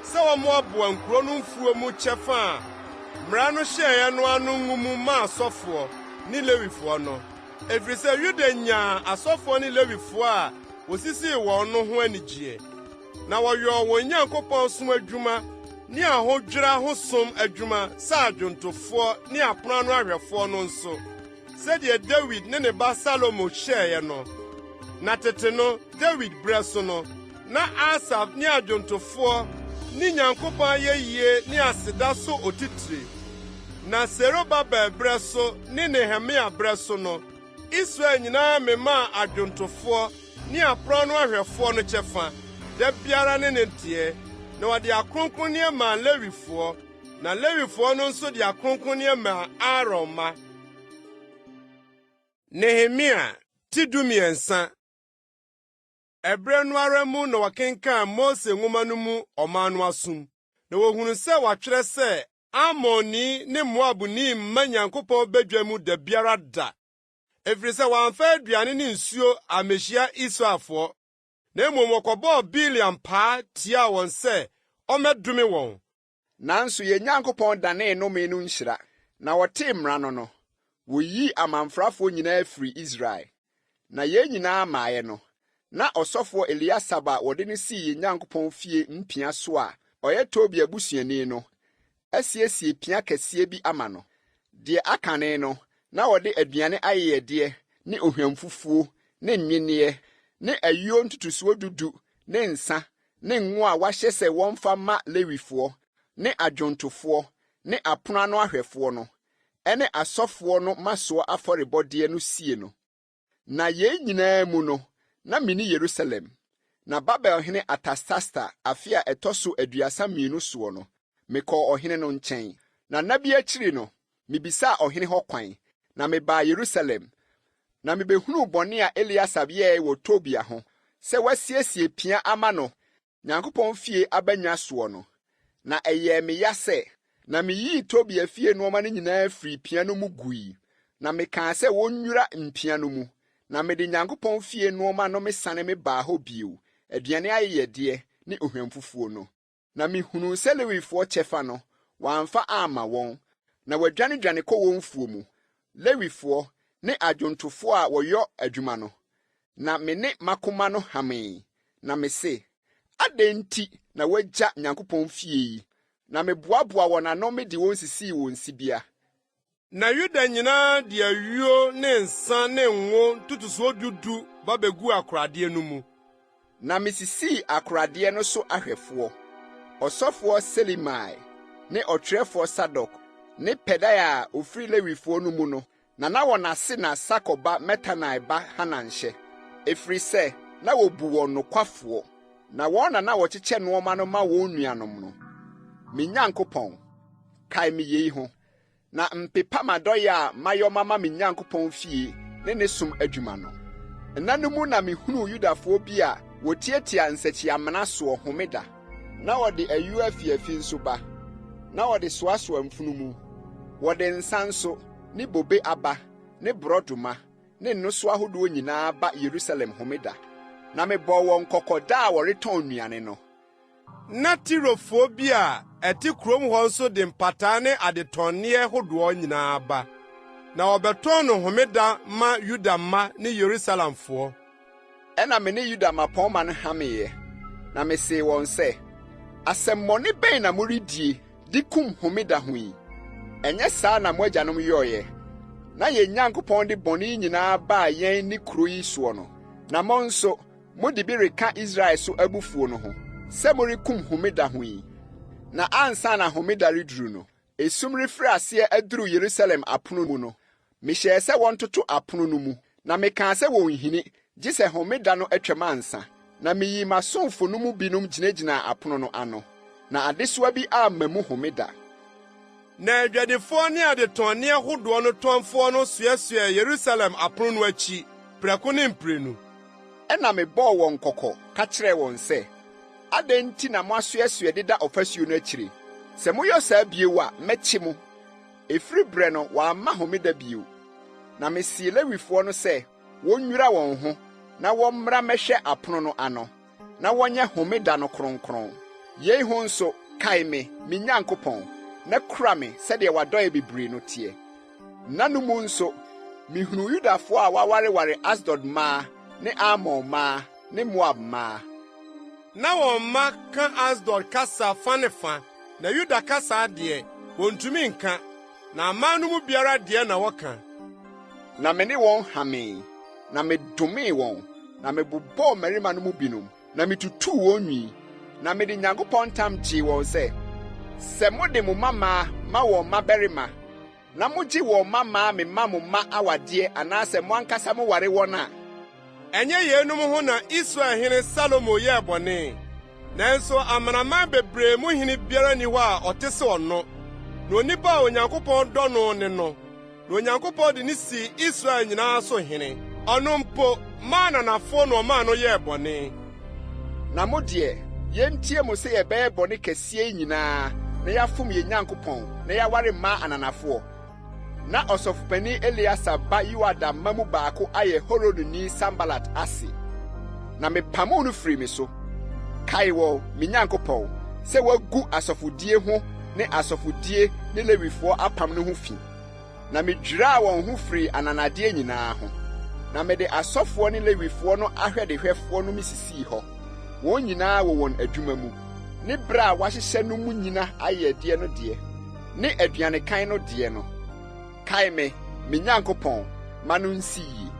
sɛ wɔmmoaboa nkuro no mfuo mu kyɛfa a mmara no hyɛeɛ no ano nwumu ma asɔfoɔ ne Lewifoɔ no. Ɛfiri sɛ Yuda nyaa asɔfoɔ ne Lewifoɔ a wosisii wɔn no ho anigyeɛ, na wɔyɔɔ wɔn Nyankopɔn som adwuma ne ahodwira ho som adwuma sɛ adwontofoɔ ne apono ano ahwɛfoɔ no nso, sɛdeɛ Dawid ne ne ba Salomo hyɛeɛ no. Na tete no, Dawid brɛ so no, na Asaf ne adwontofoɔ ne Nyankopɔn ayɛyie ne aseda so otitiri. Na Serubabel brɛ so ne Nehemia brɛ so no, Israel nyinaa memaa adwontofoɔ ne apono no ahwɛfoɔ no kyɛfa, da biara ne ne nteɛ, na wɔde akronkronneɛ maa Lewifoɔ, na Lewifoɔ no nso de akronkronneɛ maa Aaron ma. Nehemia ti 12. Ɛberɛ no ara mu na wɔkenkan Mose nwoma no mu ɔman no asom, na wohunu sɛ wɔatwerɛ sɛ Amonni ne Moabni mma Nyankopɔn badwa mu da biara da, ɛfiri sɛ wɔamfa aduane ne nsuo amehyia Israelfoɔ, na mmom wɔkɔbɔɔ Biliam paa tiaa wɔn sɛ ɔmmɛdome wɔn.
Nanso yɛn Nyankopɔn danee nnome no nhyira, na wɔtee mmara no, woyii amanfrafoɔ nyinaa firi Israel. Na yɛn nyinaa maayɛ no, na ɔsɔfoɔ Eliasab a wɔde no sii yɛn Nyankopɔn fie mpia so a ɔyɛ Tobia busuani no, asiesie pia kɛseɛ bi ama no. Deɛ akane no, na wɔde aduane ayɛyɛdeɛ ne ohwamfufuo ne nwenneɛ ne ayuo ntotosoɔ dudu ne nsa ne ngo a wahyɛ sɛ wɔmfa ma Lewifoɔ ne adwontofoɔ ne apono ano ahwɛfoɔ no, ɛne asɔfoɔ no masoɔ afɔrebɔdeɛ no sie no. Na yɛn nyinaa mu no, na mini Yerusalem, na Babelhene Artasasta afe a ɛtɔ so 32 soɔ no, mekɔɔ ɔhene no nkyɛn. Na nna bi akyiri no, mibisaa ɔhene hɔ kwan, na mebaa Yerusalem, na mebɛhunuu bɔne a Eliasab yɛɛ wɔ Tobia ho, sɛ wasiesie pia ama no Nyankopɔn fie abanya soɔ no. Na ɛyɛɛ me ya sɛ, na miyii Tobia fie nneɛma no nyinaa firi pia no mu gui, na mekaa sɛ wonnwura mpia no mu, na mede Nyankopɔn fie nneɛma no mesane me baa hɔ bio, aduane ayɛyɛdeɛ ne ohwamfufuo no. Na mihunuu sɛ Lewifoɔ kyɛfa no, wɔamfa amma wɔn, na wɔadwane kɔ wɔn mfuo mu, Lewifoɔ ne adwontofoɔ a wɔyɔ adwuma no. Na me ne makoma no hamee, na me se, adɛn nti na wɔagya Nyankopɔn fie yi, na meboaboa wɔn ano mede wɔn sisii wɔn sibea.
Na Yuda nyinaa de ayuo ne nsa ne ngo ntotosoɔ dudu ba begu akoradeɛ no mu.
Na mesisii akoradeɛ no so ahwɛfoɔ, ɔsɔfoɔ Selimai ne ɔtwerɛfoɔ Sadok ne Pedaia a ofiri Lewifoɔ no mu no, na wɔn ase na Sakoba Metanai ba Hanan hyɛ, ɛfiri sɛ na wɔbu wɔn nokwafoɔ, na wɔn na wɔkyekyɛ nneɛma no ma wɔn nuanom no. Me Nyankopɔn, kae me yei ho, na mpepa madɔyɛ a mayɔ mama me Nyankopɔn fie ne ne som adwuma no. Nna no mu na mehunuu Yudafoɔ bi a wɔtiatia nsakyiamena soɔ homeda, na wɔde ayuo afiafi nso ba, na wɔde soasoa mfunumu, wɔde nsa nso ne bobe aba ne brodoma ne nnoso ahodoɔ nyinaa ba Yerusalem homeda. Na mebɔɔ wɔn kɔkɔda a wɔretɔn nnuane no.
Na Tirofoɔ bi a ɛte kurom hɔ nso de mpataa ne adetɔnneɛ hodoɔ nyinaa ba, na wɔbɛtɔn no homeda ma Yuda mma ne Yerusalemfoɔ.
Ɛna me ne Yuda mapɔnma no hameeɛ, na mesee wɔn sɛ, asɛmmɔne bɛn na moredie de kum homeda ho yi? Enye saa na mo agyanom yɛɔyɛ. Na yɛn Nyankopɔn de bɔne nyinaa baa yɛn ne kuro yi soɔ no. Na mo nso, mode bi reka Israel so abufuo no ho. Sɛ morekum homeda ho yi. Na ansa na homeda reduru no, esum refiri aseɛ aduru Yerusalem apono mu no. Mehyɛɛ sɛ wɔntoto apono no mu. Na mekaa sɛ wɔnhini, gye sɛ homeda no atwam ansa. Na miyii m'asomfo no mu binom gyinagyina apono no ano. Na adesoa bi amma mu homeda.
Na adwadifoɔ ne adetɔnne ahodoɔ no tɔnfoɔ no suasua Yerusalem apono no akyi, prɛko ne mprenu.
Ɛna mebɔɔ wɔn kɔkɔ, ka kyerɛɛ wɔn sɛ, adɛn nti na moasuasua deda ɔfasuo no akyiri? Sɛ moyɛ saa bio a, mɛkye mo. Ɛfiri berɛ no, wɔamma homeda bio. Na mesii Lewifoɔ no sɛ, wɔnnwira wɔn ho, na wɔmmra mmɛhwɛ apono no ano, na wɔnyɛ homeda no kronkron. Yei ho nso, kae me Nyankopɔn, na kura me sɛdeɛ wadɔe bebree no teɛ. Nanu mu nso, mihunu Yudafoɔ a wawareware Asdod mmaa, ne Amon mmaa, ne Moab mmaa.
Na wɔn mma ka Asdod kasa fa ne fa, na Yuda kasa deɛ, wɔntumi nka, na aman no mu biara deɛ na wɔka.
Na me ne wɔn hamee, na medomee wɔn, na mebobɔɔ mmarima no mu binom, na metutuu wɔn nwi, na mede Nyankopɔn ntam gyee wɔn sɛ, sɛ mode mo mmamaa ma wɔn mmabarima, na mogye wɔn mmamaa mema mo mma awadeɛ anaasɛ mo ankasa moware wɔn a,
ɛnyɛ yeinom ho na Israel hene Salomo yɛɛ bɔne. Nanso amanaman bebree mu hene biara ni hɔ a ɔte sɛ ɔno. Na onipa a Onyankopɔn dɔ no ne no. Na Onyankopɔn de ne si Israel nyinaa so hene. Ɔno mpo maa nanafoɔ na ɔmaa no yɛɛ bɔne.
Na mo deɛ, yɛntie mo sɛ yɛbɛyɛ bɔne kɛseɛ nyinaa, na yɛafom yɛn Nyankopɔn, na yɛaware mmaa ananafoɔ. Na ɔsɔfopani Eliasa ba Yoada mma mu baako ayɛ Horononi Sambalat ase. Na mepamoo no firi me so. Kae wɔ me Nyankopɔn, sɛ wagu asɔfodie ho ne asɔfodie ne Lewifoɔ apam no ho fi. Na medwiraa wɔn ho firi ananadeɛ nyinaa ho. Na mede asɔfoɔ ne Lewifoɔ no ahwɛdehwɛfoɔ no misisii hɔ. Wɔn nyinaa wɔ wɔn adwuma mu. Ne bere a wɔahyehyɛ no mu nyina ayɛ deɛ no deɛ. Ne aduanekan no deɛ no. Kae me Nyankopɔn, ma no nsi yie.